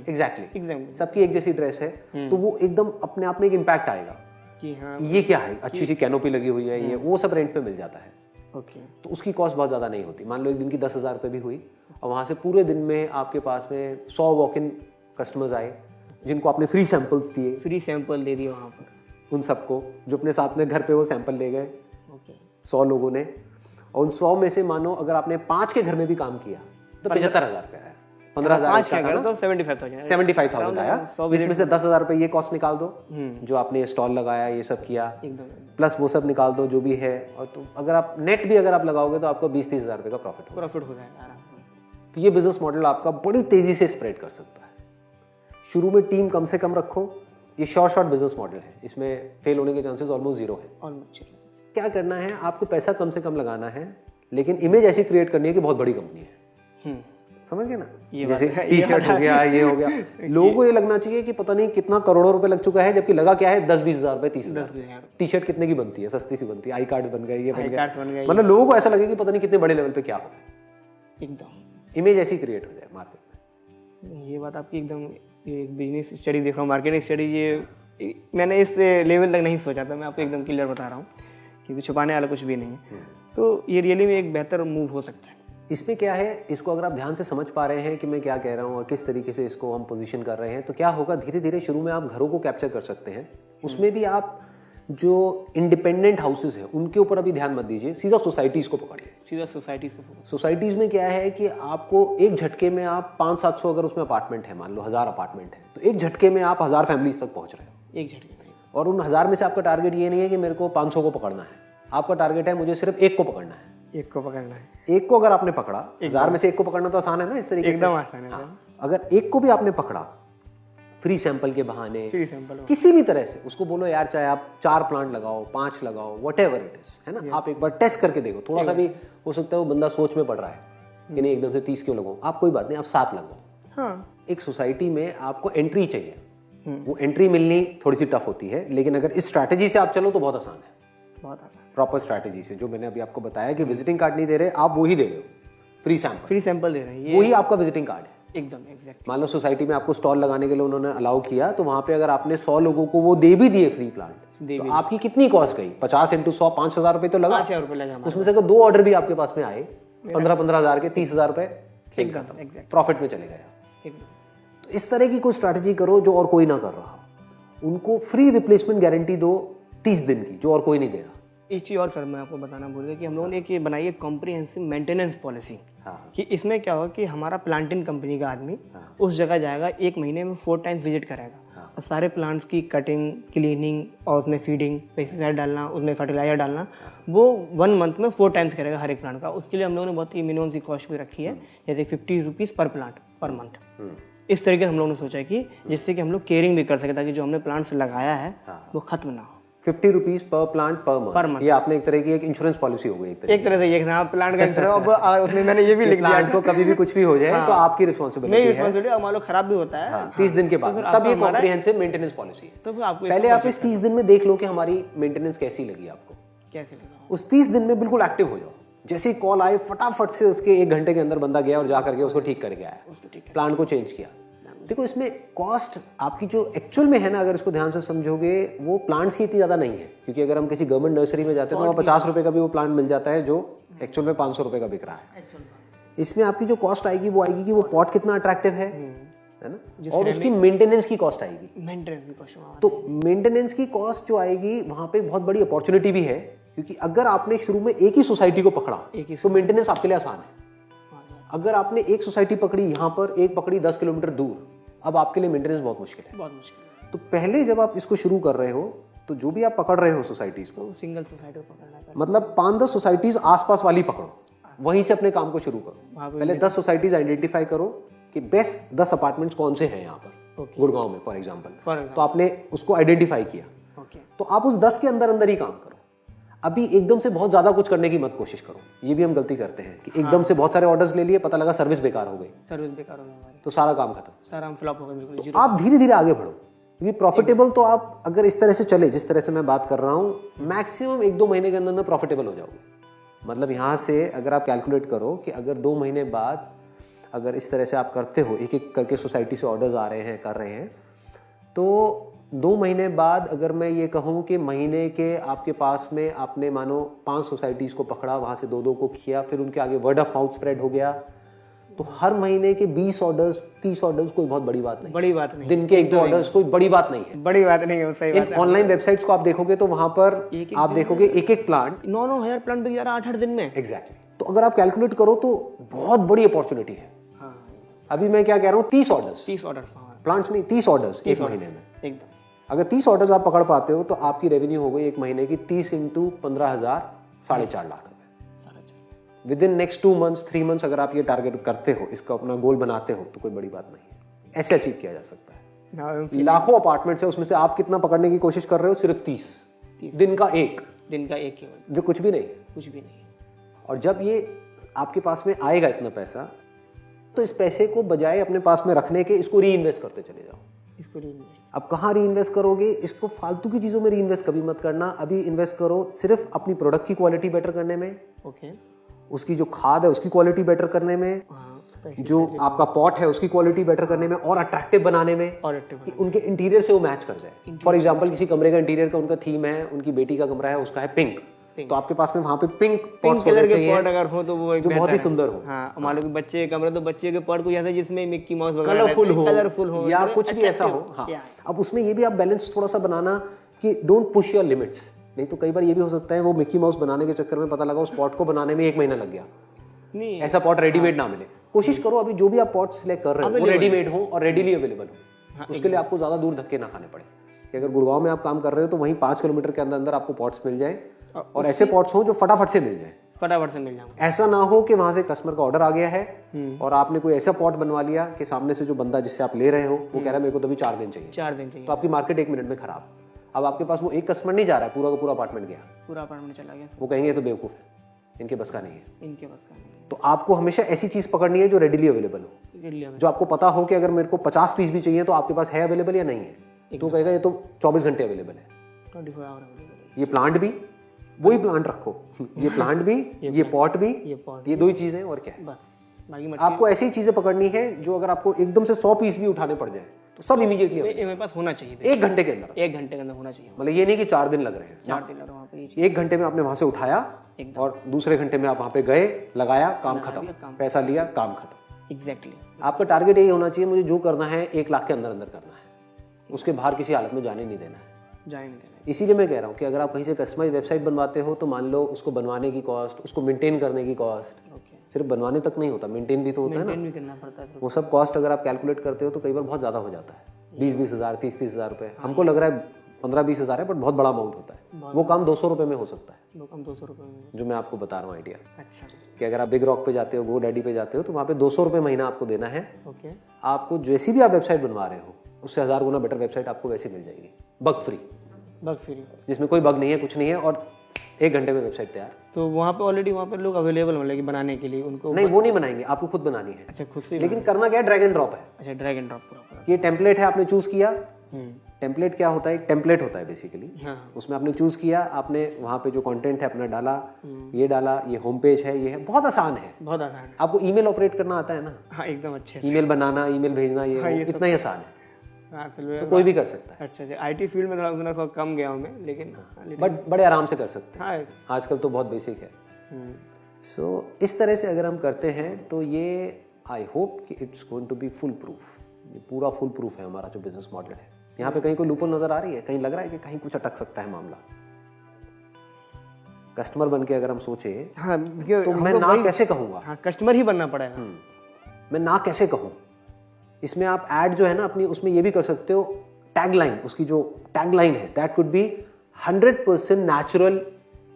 एग्जैक्टली सबकी एक जैसी ड्रेस है, तो वो एकदम अपने आप में एक इम्पैक्ट आएगा कि हाँ ये क्या है, अच्छी सी कैनोपी लगी हुई है, ये वो सब रेंट पे मिल जाता है। ओके, तो उसकी कॉस्ट बहुत ज़्यादा नहीं होती। मान लो एक दिन की 10,000 रुपये भी हुई और वहाँ से पूरे दिन में आपके पास में 100 वॉक इन कस्टमर्स आए जिनको आपने फ्री सैंपल्स दिए, फ्री सैंपल दे दिए वहाँ पर उन सबको जो अपने साथ में घर पे वो सैंपल ले गए ओके 100 लोगों ने, और उन 100 में से मानो अगर आपने 5 के घर में भी काम किया तो 75,000 रुपये आया। 15,000 तो 75,000 75,000 आया। इसमें से 10,000 रुपये ये कॉस्ट निकाल दो जो आपने स्टॉल लगाया, ये सब किया, प्लस वो सब निकाल दो जो भी है, और तो अगर आप नेट भी अगर आप लगाओगे तो आपको 20-30,000 रुपये का प्रॉफिट हो जाएगा आराम से। तो ये बिजनेस मॉडल आपका बड़ी तेजी से स्प्रेड कर सकता है। शुरू में टीम कम से कम रखो, ये शॉर्ट बिजनेस मॉडल है, इसमें फेल होने के चांसेस ऑलमोस्ट जीरो है। क्या करना है, आपको पैसा कम से कम लगाना है, लेकिन इमेज ऐसी क्रिएट करनी है कि बहुत बड़ी कंपनी है। समझ गए ना, जैसे टी शर्ट हो गया, ये हो गया, लोगों को ये लगना चाहिए कि पता नहीं कितना करोड़ों रुपए लग चुका है, जबकि लगा क्या है 10-20 हजार रुपए, 30,000। टी शर्ट कितने की बनती है, सस्ती सी बनती है, आई कार्ड बन गए, ये बन गया, मतलब लोगों को ऐसा लगे कि पता नहीं कितने बड़े लेवल पे क्या हो रहा है। एकदम इमेज ऐसी क्रिएट हो जाए मार्केट में। ये बात आपकी एकदम, एक बिजनेस स्टडी देख रहा हूँ, मार्केटिंग स्टडी, ये मैंने इस लेवल तक नहीं सोचा था। मैं आपको एकदम क्लियर बता रहा हूँ, क्योंकि छुपाने वाला कुछ भी नहीं है। तो ये रियली में एक बेहतर मूव हो सकता है। इसमें क्या है, इसको अगर आप ध्यान से समझ पा रहे हैं कि मैं क्या कह रहा हूँ और किस तरीके से इसको हम पोजीशन कर रहे हैं, तो क्या होगा, धीरे धीरे शुरू में आप घरों को कैप्चर कर सकते हैं। उसमें भी आप जो इंडिपेंडेंट हाउसेस हैं उनके ऊपर अभी ध्यान मत दीजिए, सीधा सोसाइटीज को पकड़िए। सीधा सोसाइटी से। सोसाइटीज में क्या है कि आपको एक झटके में आप 500-700 अगर उसमें अपार्टमेंट है, मान लो 1000 अपार्टमेंट है, तो एक झटके में आप 1000 फैमिलीज तक पहुंच रहे हो एक झटके में। और उन 1000 में से आपका टारगेट ये नहीं है कि मेरे को 500 को पकड़ना है, आपका टारगेट है मुझे सिर्फ एक को पकड़ना है। एक को पकड़ना है, एक को अगर आपने पकड़ा, 1000 में से एक को पकड़ना तो आसान है ना, इस तरीके से एकदम आसान है। अगर एक को भी आपने पकड़ा फ्री सैंपल के बहाने, सैंपल किसी भी तरह से उसको बोलो यार, चाहे आप 4 प्लांट लगाओ, 5 लगाओ, व्हाटएवर इट इज, है ना, आप एक बार टेस्ट करके देखो। थोड़ा सा भी हो सकता है वो बंदा सोच में पड़ रहा है कि नहीं एकदम से 30 क्यों लगाऊं, आप कोई बात नहीं, आप 7 लगाओ। हाँ, एक सोसाइटी में आपको एंट्री चाहिए, वो एंट्री मिलनी थोड़ी सी टफ होती है, लेकिन अगर इस स्ट्रैटेजी से आप चलो तो बहुत आसान है। बहुत आसान, प्रॉपर स्ट्रैटेजी से, जो मैंने अभी आपको बताया कि विजिटिंग कार्ड नहीं दे रहे आप, वो ही दे रहे हो, फ्री सैंपल दे रहे हैं, वही आपका विजिटिंग कार्ड है। एकदम एग्जैक्ट। मान लो सोसाइटी में आपको स्टॉल लगाने के लिए उन्होंने अलाउ किया, तो वहां पे अगर आपने 100 लोगों को वो दे भी दिए फ्री प्लांट, तो आपकी कितनी कॉस्ट गई, 50 × 100 5,000 रुपए तो लगा। 5,000 रुपए लगा। उसमें से अगर 2 ऑर्डर भी आपके पास में आए 15-15 हजार के, 30,000 रुपए प्रॉफिट में चले गए। तो इस तरह की कोई स्ट्रैटेजी करो जो और कोई ना कर रहा, उनको फ्री रिप्लेसमेंट गारंटी दो 30 दिन की, जो और कोई नहीं दे रहा। एक चीज़ और फिर मैं आपको बताना भूल गया कि हम लोगों ने एक ये बनाई है कॉम्प्रिहेंसिव मेंटेनेंस पॉलिसी। कि इसमें क्या होगा कि हमारा प्लांटिंग कंपनी का आदमी उस जगह जाएगा, 1 महीने में 4 टाइम्स विजिट करेगा, और सारे प्लांट्स की कटिंग, क्लीनिंग और उसमें फीडिंग, पेस्टिसाइड डालना, उसमें फर्टिलाइजर डालना, वो 1 मंथ में 4 टाइम्स करेगा हर एक प्लांट का। उसके लिए हम लोगों ने बहुत ही मिनिमम सी कॉस्ट भी रखी है, जैसे 50 रुपीज़ पर प्लांट पर मंथ। इस तरीके से हम लोगों ने सोचा है कि जिससे कि हम लोग केयरिंग भी कर सकें, ताकि जो हमने प्लांट्स लगाया है वो खत्म ना हो। 50 rupees per plant per month, ये आपने एक तरह की एक इंश्योरेंस पॉलिसी हो गई एक तरह से। ये प्लांट का इंश्योरेंस, उसमें मैंने ये भी लिख दिया, प्लांट को कभी भी कुछ भी हो जाए तो आपकी रिस्पांसिबिलिटी है। मान लो खराब भी होता है 30 दिन के बाद, तब ये कॉम्प्रिहेंसिव मेंटेनेंस पॉलिसी है। तो आपको पहले आप इस 30 दिन में देख लो कि हमारी मेंटेनेंस कैसी लगी आपको, कैसे लगा। उस 30 दिन में बिल्कुल एक्टिव हो जाओ, जैसे ही कॉल आए फटाफट से उसके 1 घंटे के अंदर बंदा गया और जा करके उसको ठीक करके आया, प्लांट को चेंज किया। देखो इसमें कॉस्ट आपकी जो एक्चुअल में है ना, अगर इसको ध्यान से समझोगे, वो प्लांट्स की इतनी ज़्यादा नहीं है, क्योंकि अगर हम किसी गवर्नमेंट नर्सरी में जाते हैं तो वहाँ 50 रुपए का भी वो प्लांट मिल जाता है जो एक्चुअल में 500 रुपए का बिक रहा है। इसमें आपकी जो कॉस्ट आएगी वो आएगी कि वो पॉट कितना अट्रैक्टिव है ना, और उसकी मेंटेनेंस की कॉस्ट आएगी। तो मेंटेनेंस की कॉस्ट जो आएगी, वहाँ पे बहुत बड़ी अपॉर्चुनिटी भी है, क्योंकि अगर आपने शुरू में एक ही सोसाइटी को पकड़ा तो मेंटेनेंस आपके लिए आसान है। अगर आपने एक सोसाइटी पकड़ी यहाँ पर, एक पकड़ी 10 किलोमीटर दूर, अब आपके लिए मेंटेनेंस बहुत मुश्किल है। तो पहले जब आप इसको शुरू कर रहे हो, तो जो भी आप पकड़ रहे हो सोसाइटीज को, सिंगल सोसाइटी पकड़ना है, मतलब 5-10 सोसाइटीज आसपास वाली पकड़ो, वहीं से अपने काम को शुरू करो। पहले 10 सोसाइटीज आइडेंटिफाई करो कि बेस्ट 10 अपार्टमेंट्स कौन से हैं यहाँ पर, गुड़गांव में फॉर एग्जाम्पल। तो आपने उसको आइडेंटिफाई किया, तो आप उस 10 के अंदर अंदर ही काम करो। अभी एकदम से बहुत ज्यादा कुछ करने की मत कोशिश करो, ये भी हम गलती करते हैं कि एकदम से बहुत सारे ऑर्डर्स ले लिए, पता लगा सर्विस बेकार हो गई, तो सारा काम खत्म, सारा फ्लॉप हो गया बिल्कुल। तो आप धीरे धीरे आगे बढ़ो, क्योंकि प्रॉफिटेबल तो आप अगर इस तरह से चले, जिस तरह से मैं बात कर रहा हूँ, मैक्सिमम 1-2 महीने के अंदर में प्रॉफिटेबल हो जाओगे। मतलब यहाँ से अगर आप कैलकुलेट करो कि अगर 2 महीने बाद अगर इस तरह से आप करते हो, एक एक करके सोसाइटी से ऑर्डर्स आ रहे हैं, कर रहे हैं, तो 2 महीने बाद अगर मैं ये कहूँ कि महीने के आपके पास में आपने मानो 5 सोसाइटीज़ को पकड़ा, वहाँ से 2-2 को किया, फिर उनके आगे वर्ड ऑफ माउथ स्प्रेड हो गया, तो हर महीने के 20 ऑर्डर्स 30 ऑर्डर्स कोई बहुत बड़ी बात नहीं, बड़ी बात नहीं, दिन के 1-2 ऑर्डर्स कोई बड़ी बात नहीं है, बड़ी बात नहीं है। सही बात है। ऑनलाइन वेबसाइट्स को आप देखोगे तो वहां पर आप देखोगे एक प्लांट 9-9 प्लांट बिक जा रहा 8-8 दिन में। एग्जैक्टली। तो अगर आप कैलकुलेट करो तो बहुत बड़ी अपॉर्चुनिटी है। हाँ, अभी मैं क्या कह रहा हूँ, 30 ऑर्डर्स प्लांट्स नहीं, 30 ऑर्डर्स एक महीने में। एकदम। अगर 30 ऑर्डर्स आप पकड़ पाते हो तो आपकी रेवेन्यू हो गई एक महीने की 30 × 15,000 4.5 लाख रुपए। With in next 2 months 3 months अगर आप ये टारगेट करते हो, इसका अपना गोल बनाते हो, तो कोई बड़ी बात नहीं है। ऐसे अचीव किया जा सकता है। लाखों अपार्टमेंट्स है, उसमें से आप कितना पकड़ने की कोशिश कर रहे हो? सिर्फ 30 दिन का एक केवल, जो कुछ भी नहीं। और जब ये आपके पास में आएगा इतना पैसा, तो इस पैसे को बजाय अपने पास में रखने के इसको री इन्वेस्ट करते चले जाओ। अब कहाँ री इन्वेस्ट करोगे? इसको फालतू की चीजों में री इन्वेस्ट कभी मत करना। अभी इन्वेस्ट करो सिर्फ अपनी प्रोडक्ट की क्वालिटी बेटर करने में, उसकी जो खाद है उसकी क्वालिटी बेटर करने में, जो आपका पॉट है उसकी क्वालिटी बेटर करने में और अट्रैक्टिव बनाने में, कि उनके इंटीरियर से वो मैच कर जाए। फॉर एग्जांपल किसी कमरे का इंटीरियर का उनका थीम है, उनकी बेटी का कमरा है, उसका है पिंक, तो आपके पास में वहाँ पे पिंक कलर के पॉट अगर हो तो वो जो बहुत ही सुंदर हो। हाँ, मान लो कि बच्चे के कमरे, तो बच्चे के पॉट को जैसे जिसमें मिक्की माउस कलरफुल हो या कुछ भी ऐसा हो। हाँ, अब उसमें ये भी आप बैलेंस थोड़ा सा बनाना कि डोंट पुश योर लिमिट्स। नहीं तो कई बार ये भी हो सकता है वो मिक्की माउस बनाने के चक्कर में पता लगा उस पॉट को बनाने में 1 महीना लग गया, नहीं ऐसा पॉट रेडीमेड ना मिले। कोशिश करो अभी जो भी आप पॉट सिलेक्ट कर रहे हो वो रेडीमेड हो और रेडीली अवेलेबल हो। उसके लिए आपको ज्यादा दूर धक्के ना खाने पड़े। कि अगर गुड़गांव में आप काम कर रहे हो तो वहीं 5 किलोमीटर के अंदर अंदर आपको पॉट्स मिल जाए, और ऐसे पॉट्स हो जो फटाफट से मिल जाए। ऐसा ना हो कि वहां से कस्टमर का ऑर्डर आ गया है और आपने कोई ऐसा पॉट बनवा लिया कि सामने से जो बंदा जिससे आप ले रहे हो वो कह रहा है मेरे को तो अभी 4 दिन चाहिए, तो आपकी मार्केट 1 मिनट में खराब। अब आपके पास वो एक कस्टमर नहीं जा रहा है, पूरा का पूरा अपार्टमेंट गया, पूरा अपार्टमेंट चला गया। वो कहेंगे तो बेवकूफ है, इनके बस का नहीं है। तो आपको हमेशा ऐसी चीज पकड़नी है जो रेडीली अवेलेबल हो, जो आपको पता हो कि अगर मेरे को 50 पीस भी चाहिए तो आपके पास है अवेलेबल या नहीं है। तो कहेगा ये तो 24 घंटे अवेलेबल है, 24 आवर अवेलेबल। ये प्लांट भी वही प्लांट रखो, ये प्लांट भी, ये पॉट भी, ये 2 ही चीजें और क्या है। बस आपको ऐसी चीजें पकड़नी है जो अगर आपको एकदम से 100 पीस भी उठाने पड़ जाए तो सब इमीडिएटली मेरे पास होना चाहिए 1 घंटे के अंदर। 1 घंटे के अंदर होना चाहिए। मतलब ये नहीं कि 4 दिन लग रहे हैं, 4 दिन लग रहा है। 1 घंटे में आपने वहां से उठाया और दूसरे घंटे में आप वहां पे गए, लगाया, काम खत्म, पैसा लिया, काम खत्म। एग्जैक्टली। आपका टारगेट यही होना चाहिए, मुझे जो करना है 1 लाख के अंदर अंदर करना है, उसके बाहर किसी हालत में जाने नहीं देना है। इसीलिए मैं कह रहा हूँ कि अगर आप कहीं से कस्टमाइज वेबसाइट बनवाते हो तो मान लो उसको बनवाने की कॉस्ट, उसको मेंटेन करने की कॉस्ट, सिर्फ बनवाने तक नहीं होता, मेंटेन भी तो होता है ना, करना पड़ता है। वो सब कॉस्ट अगर आप कैलकुलेट करते हो तो कई बार बहुत ज्यादा हो जाता है, 20-20 हज़ार 30-30 हज़ार रुपए। हमको लग रहा है 15-20 हज़ार है, बट बहुत बड़ा अमाउंट होता है। वो काम 200 रुपए में हो सकता है, 200 रुपए में, जो मैं आपको बता रहा हूँ आइडिया। अच्छा, कि अगर आप बिग रॉक पे जाते हो, गो डैडी पे जाते हो, तो वहाँ पे 200 रुपए महीना आपको देना है। आपको जैसी भी आप वेबसाइट बनवा रहे हो उससे 1000 गुना बेटर वेबसाइट आपको वैसे मिल जाएगी, बग फ्री, जिसमें कोई बग नहीं है, कुछ नहीं है, और 1 घंटे में वेबसाइट तैयार। तो वहाँ पे ऑलरेडी वहाँ पे लोग अवेलेबल होंगे कि बनाने के लिए उनको? नहीं, वो नहीं बनाएंगे, आपको खुद बनानी है। अच्छा, खुद से। लेकिन करना क्या है, ड्रैग एंड ड्रॉप है। अच्छा, ड्रैग एंड ड्रॉप पूरा। ये टेम्पलेट है, आपने चूज किया। टेम्पलेट क्या होता है? एक टेम्पलेट होता है बेसिकली। उसमें आपने चूज किया, आपने वहाँ पे जो कंटेंट है अपना डाला, ये डाला, ये होम पेज है, ये है, बहुत आसान है, बहुत आसान है। आपको ईमेल ऑपरेट करना आता है ना? हाँ, एकदम अच्छे। ईमेल बनाना, ईमेल भेजना, ये इतना ही आसान है। तो कोई भी कर सकता है। अच्छा, आईटी फील्ड में थोड़ा कम गया हूँ मैं, लेकिन बट बड़े आराम से कर सकते हैं। आजकल तो बहुत बेसिक है। सो इस तरह से अगर हम करते हैं तो ये आई होप कि it's going to be full proof. ये पूरा फुल प्रूफ है हमारा जो बिजनेस मॉडल है। यहाँ पे कहीं कोई लूपहोल नजर आ रही है? कहीं लग रहा है कि कहीं कुछ अटक सकता है मामला? कस्टमर बन के अगर हम सोचे, हाँ, तो मैं ना कैसे कहूँगा? हाँ, कस्टमर ही बनना पड़ेगा। मैं ना कैसे कहूँ? इसमें आप ऐड जो है ना अपनी, उसमें ये भी कर सकते हो, टैगलाइन, उसकी जो टैगलाइन है that could be 100% natural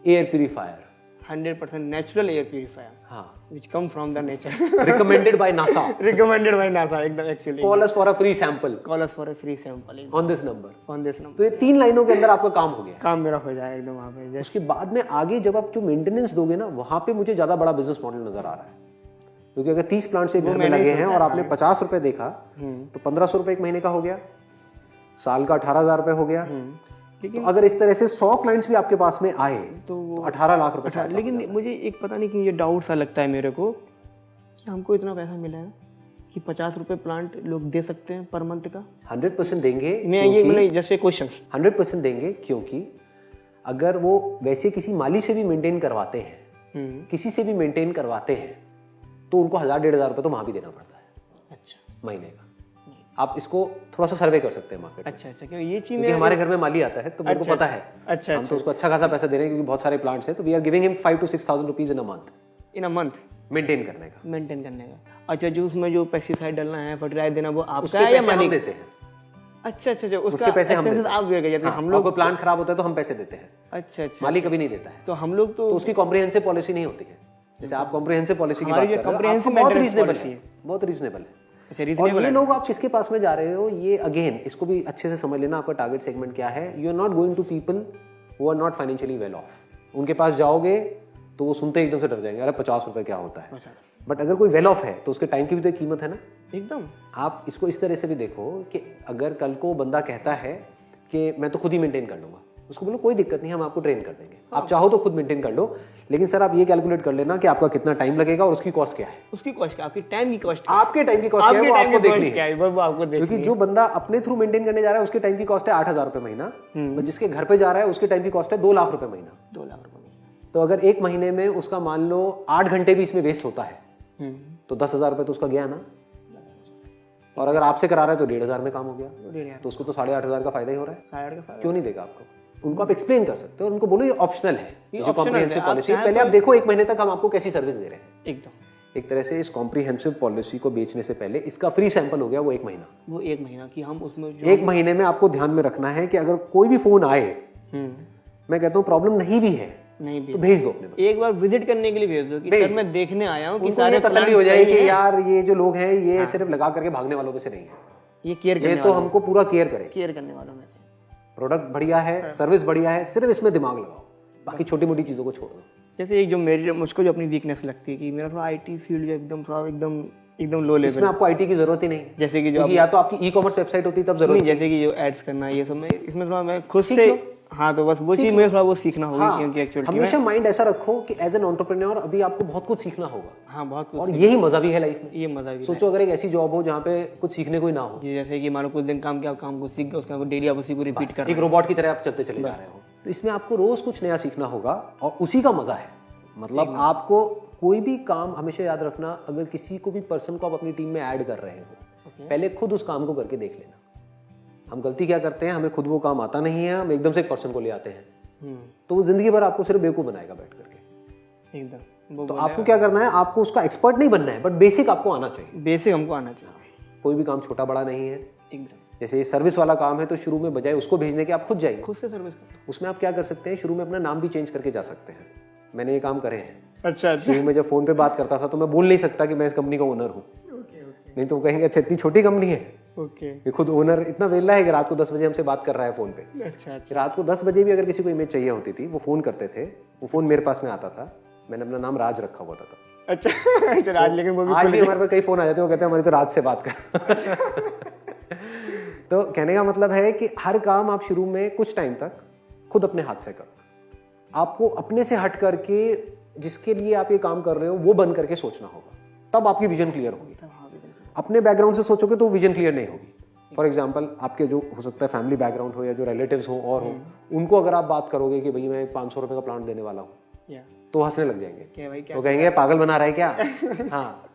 air purifier. 100% natural air purifier, हाँ, which come from the nature. Recommended by NASA. Recommended by NASA, एकदम actually. Call us for a free sample. Call us for a free sample. On this number. On this number. तो ये 3 लाइनों के अंदर आपका काम हो गया। काम मेरा हो जाएगा एकदम वहाँ पे। उसके बाद में आगे जब आप जो मेंटेनेंस दोगे ना, वहाँ पे मुझे ज्यादा बड़ा बिजनेस मॉडल नजर आ रहा है। क्योंकि अगर 30 प्लांट्स एक घर में लगे हैं और आपने 50 रुपए देखा तो 1500 रुपए एक महीने का हो गया, साल का 18,000 रुपए हो गया। तो अगर इस तरह से 100 क्लाइंट्स भी आपके पास में आए तो 18 लाख रुपए। लेकिन मुझे एक पता नहीं कि ये डाउट सा लगता है मेरे को कि हमको इतना पैसा मिला है कि 50 रुपए प्लांट लोग दे सकते हैं पर मंथ का? 100% देंगे। मैं ये मतलब जैसे क्वेश्चन 100% देंगे, क्योंकि अगर वो वैसे किसी माली से भी मेंटेन करवाते हैं, किसी से भी मेंटेन करवाते हैं, तो उनको 1000-1500 रुपये तो वहाँ भी देना पड़ता है। अच्छा, महीने का। आप इसको थोड़ा सा सर्वे कर सकते हैं मार्केट। अच्छा, क्यों ये चीज क्योंकि हमारे घर में माली आता है तो मेरे को पता है। अच्छा, हम तो उसको अच्छा खासा पैसा दे रहे हैं, क्योंकि बहुत सारे प्लांट्स हैं, तो we are giving him 5 to 6,000 rupees in a month maintain करने का। अच्छा, जो उसमें जो पेस्टिसाइड डालना है, फर्टिलाइजर देना, वो आपका उसके है या पैसे हम मालिक देते हैं। अच्छा, उसके पैसे हम देते हैं। आप देंगे, जैसे हम लोग को प्लांट खराब होता है तो हम पैसे देते हैं। अच्छा, माली कभी नहीं देता है। तो हम लोग तो उसकी कॉम्प्रिहेंसिव पॉलिसी नहीं होती है। जैसे आप कॉम्प्रिहेंसिव पॉलिसी की बात कर रहे हो, बहुत रीजनेबल है। और ये लोग आप किसके पास में जा रहे हो, ये अगेन इसको भी अच्छे से समझ लेना, आपका टारगेट सेगमेंट क्या है। You are not going to people who are not financially well off. उनके पास जाओगे तो वो सुनते एकदम से डर जाएंगे, अरे 50 रुपए क्या होता है। बट अगर कोई वेल ऑफ है तो उसके टाइम की भी तो एक कीमत है ना। एकदम। आप इसको इस तरह से भी देखो कि अगर कल को बंदा कहता है कि मैं तो खुद ही मेंटेन कर लूंगा, उसको बोलो कोई दिक्कत नहीं, हम आपको ट्रेन कर देंगे। आप चाहो तो खुद मेंटेन कर लो, लेकिन सर आप ये कैलकुलेट कर लेना कि आपका कितना टाइम लगेगा और उसकी कॉस्ट क्या है। उसकी कॉस्ट क्या, आपकी टाइम की कॉस्ट, आपके टाइम की कॉस्ट क्या है वो आपको देखनी है। वो आपको देखनी है। क्योंकि जो बंदा अपने थ्रू मेंटेन करने जा रहा है उसके टाइम की कॉस्ट है 8,000 रुपए महीना, और जिसके घर पे जा रहा है उसके टाइम की कॉस्ट है 2 लाख रुपए महीना। 2 लाख रुपए। तो अगर एक महीने में उसका मान लो 8 घंटे भी इसमें वेस्ट होता है तो 10,000 रुपए तो उसका गया ना। और अगर आपसे करा रहा है तो 1,500 में काम हो गया, तो उसको तो 8,500 का फायदा ही हो रहा है। क्यों नहीं देगा आपको? उनको आप एक्सप्लेन कर सकते हो और उनको बोलो ये ऑप्शनल है, जो कॉम्प्रिहेंसिव पॉलिसी है। पहले आप देखो एक महीने तक हम आपको कैसी सर्विस दे रहे हैं। एकदम। एक तरह से इस कॉम्प्रिहेंसिव पॉलिसी को बेचने से पहले इसका फ्री सैंपल हो गया वो 1 महीना। वो 1 महीना कि हम उसमें 1 महीने में आपको ध्यान में रखना है कि अगर कोई भी फोन आए, मैं कहता हूँ प्रॉब्लम नहीं भी है तो भेज दो अपने। एक बार विजिट करने के लिए भेज दो कि सर मैं देखने आया हूँ कि सारे तसल्ली हो जाए कि यार ये जो लोग हैं ये सिर्फ लगा करके भागने वालों में से नहीं है, ये केयर ये तो हमको पूरा केयर करने वालों में। प्रोडक्ट बढ़िया है, सर्विस बढ़िया है, सिर्फ इसमें दिमाग लगाओ, बाकी छोटी मोटी चीजों को छोड़ दो। जैसे एक जो मुझको जो अपनी वीकनेस लगती है कि मेरा थोड़ा आईटी फील्ड एकदम लो लेवल, इसमें आपको आईटी की जरूरत ही नहीं। जैसे कि जो या तो आपकी ई-कॉमर्स वेबसाइट होती तब जरूरत, जैसे कि जो एड्स करना ये सब, मैं इसमें थोड़ा मैं खुद से, हाँ तो बस वो चीज में थोड़ा वो सीखना होगा। क्योंकि एक्चुअली हमेशा माइंड ऐसा रखो कि एज एन एंटरप्रेन्योर अभी आपको बहुत कुछ सीखना होगा। हाँ, बहुत कुछ, और यही मजा भी है लाइफ में। ये मजा भी। सोचो अगर एक ऐसी जॉब हो जहाँ पे कुछ सीखने को ही ना हो, जैसे कि मानो कुछ दिन काम किया, काम को सीख गए, उसका डेली आप उसी को रिपीट कर, एक रोबोट की तरह आप चलते चले जा रहे हो। तो इसमें आपको रोज कुछ नया सीखना होगा और उसी का मजा है। मतलब आपको कोई भी काम हमेशा याद रखना, अगर किसी को भी पर्सन को आप अपनी टीम में ऐड कर रहे हो, पहले खुद उस काम को करके देख लेना। हम गलती क्या करते हैं, हमें खुद वो काम आता नहीं है, हम एकदम से एक पर्सन को ले आते हैं, तो वो जिंदगी भर आपको सिर्फ बेवकूफ बनाएगा बैठ करके। एकदम। तो आपको क्या करना है, आपको उसका एक्सपर्ट नहीं बनना है, बट बेसिक आपको आना चाहिए। बेसिक हमको आना चाहिए। कोई भी काम छोटा बड़ा नहीं है। एकदम। जैसे ये सर्विस वाला काम है तो शुरू में बजाय उसको भेजने के आप खुद जाइए, खुद से सर्विस करो। उसमें आप क्या कर सकते हैं, शुरू में अपना नाम भी चेंज करके जा सकते हैं। मैंने ये काम करे हैं। अच्छा। शुरू में जब फोन पे बात करता था तो मैं बोल नहीं सकता कि मैं इस कंपनी का ओनर हूँ, नहीं तो वो कहेंगे अच्छा इतनी छोटी कंपनी है। ये खुद ओनर इतना वेला है कि रात को 10 बजे हमसे बात कर रहा है फोन पे। अच्छा। रात को 10 बजे भी अगर किसी को इमेज चाहिए होती थी वो फोन करते थे, वो फोन मेरे पास में आता था, मैंने अपना नाम राज रखा हुआ था। अच्छा। राज, लेकिन वो भी आज भी हमारे पास कई फोन आ जाते हैं, वो कहते हैं हमारी तो राज से बात कर। तो कहने का मतलब है कि हर काम आप शुरू में कुछ टाइम तक खुद अपने हाथ से करो। आपको अपने से हट करके जिसके लिए आप ये काम कर रहे हो वो बन करके सोचना होगा, तब आपकी विजन क्लियर होगी। अपने बैकग्राउंड से सोचोगे तो विजन क्लियर नहीं होगी। फॉर एग्जाम्पल आपके जो हो सकता है फैमिली बैकग्राउंड हो या जो रिलेटिव्स हो और हो, उनको अगर आप बात करोगे कि भाई मैं 500 रुपए का प्लांट देने वाला हूँ, तो हंसने लग जाएंगे। वो कहेंगे पागल बना रहा है क्या। हाँ,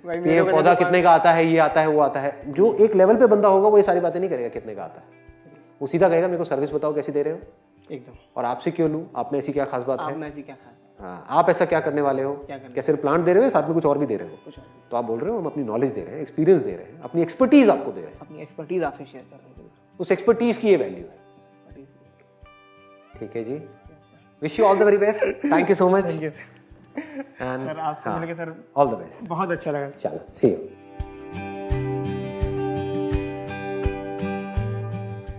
ये पौधा कितने का आता है, ये आता है, वो आता है। जो एक लेवल पे बंदा होगा वो ये सारी बातें नहीं करेगा कितने का आता है, वो सीधा कहेगा मेरे को सर्विस बताओ कैसी दे रहे हो। एकदम। और आपसे क्यों लूँ, आप में ऐसी क्या खास बात है, क्या हाँ आप ऐसा क्या करने वाले हो, क्या सिर्फ प्लांट दे रहे हो, साथ में कुछ और भी दे रहे हो। तो आप बोल रहे हो हम अपनी नॉलेज दे रहे हैं, एक्सपीरियंस दे रहे हैं, अपनी एक्सपर्टीज आपको दे रहे हैं, अपनी एक्सपर्टीज आपसे शेयर कर रहे हैं। उस एक्सपर्टीज की ये वैल्यू है। ठीक है जी, wish you all the very best, thank you so much. Thank you sir, आपसे मिलके सर ऑल द बेस्ट, बहुत अच्छा लगा। चलो सी यू।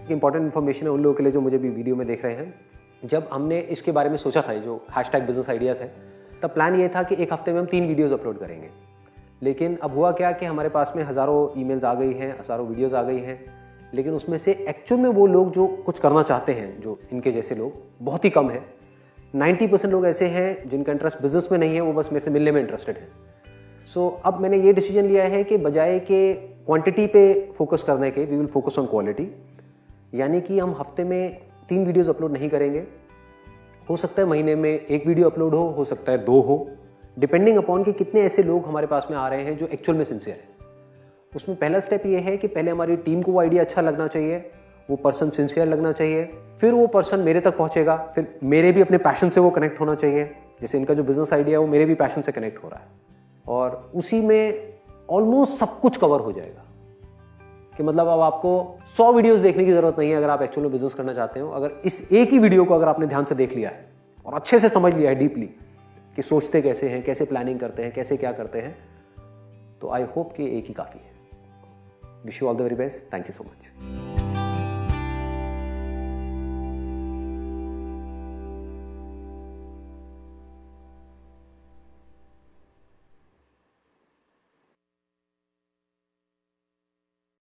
इंपॉर्टेंट इन्फॉर्मेशन है उन लोगों के लिए जो मुझे भी वीडियो में देख रहे हैं। जब हमने इसके बारे में सोचा था, जो #बिजनेस आइडियाज़ है, तब प्लान ये था कि एक हफ्ते में हम 3 वीडियोज़ अपलोड करेंगे। लेकिन अब हुआ क्या कि हमारे पास में हज़ारों ईमेल्स आ गई हैं, हज़ारों वीडियोज़ आ गई हैं, लेकिन उसमें से एक्चुअल में वो लोग जो कुछ करना चाहते हैं, जो इनके जैसे लोग, बहुत ही कम है। 90% लोग ऐसे हैं जिनका इंटरेस्ट बिजनेस में नहीं है, वो बस मेरे से मिलने में इंटरेस्टेड है। सो अब मैंने ये डिसीजन लिया है कि बजाय के क्वांटिटी पे फोकस करने के, we will focus on quality. यानी कि हम हफ्ते में 3 वीडियोस अपलोड नहीं करेंगे। हो सकता है महीने में 1 वीडियो अपलोड हो सकता है 2 हो, डिपेंडिंग अपॉन कि कितने ऐसे लोग हमारे पास में आ रहे हैं जो एक्चुअल में सिंसियर है। उसमें पहला स्टेप ये है कि पहले हमारी टीम को वो आइडिया अच्छा लगना चाहिए, वो पर्सन सिंसियर लगना चाहिए, फिर वो पर्सन मेरे तक पहुंचेगा, फिर मेरे भी अपने पैशन से वो कनेक्ट होना चाहिए। जैसे इनका जो बिजनेस आइडिया है वो मेरे भी पैशन से कनेक्ट हो रहा है, और उसी में ऑलमोस्ट सब कुछ कवर हो जाएगा। कि मतलब अब आपको 100 वीडियोस देखने की जरूरत नहीं है अगर आप एक्चुअल में बिजनेस करना चाहते हो। अगर इस एक ही वीडियो को अगर आपने ध्यान से देख लिया है और अच्छे से समझ लिया है डीपली कि सोचते कैसे हैं, कैसे प्लानिंग करते हैं, कैसे क्या करते हैं, तो आई होप कि एक ही काफ़ी है। Wish you all the very best. Thank you so much.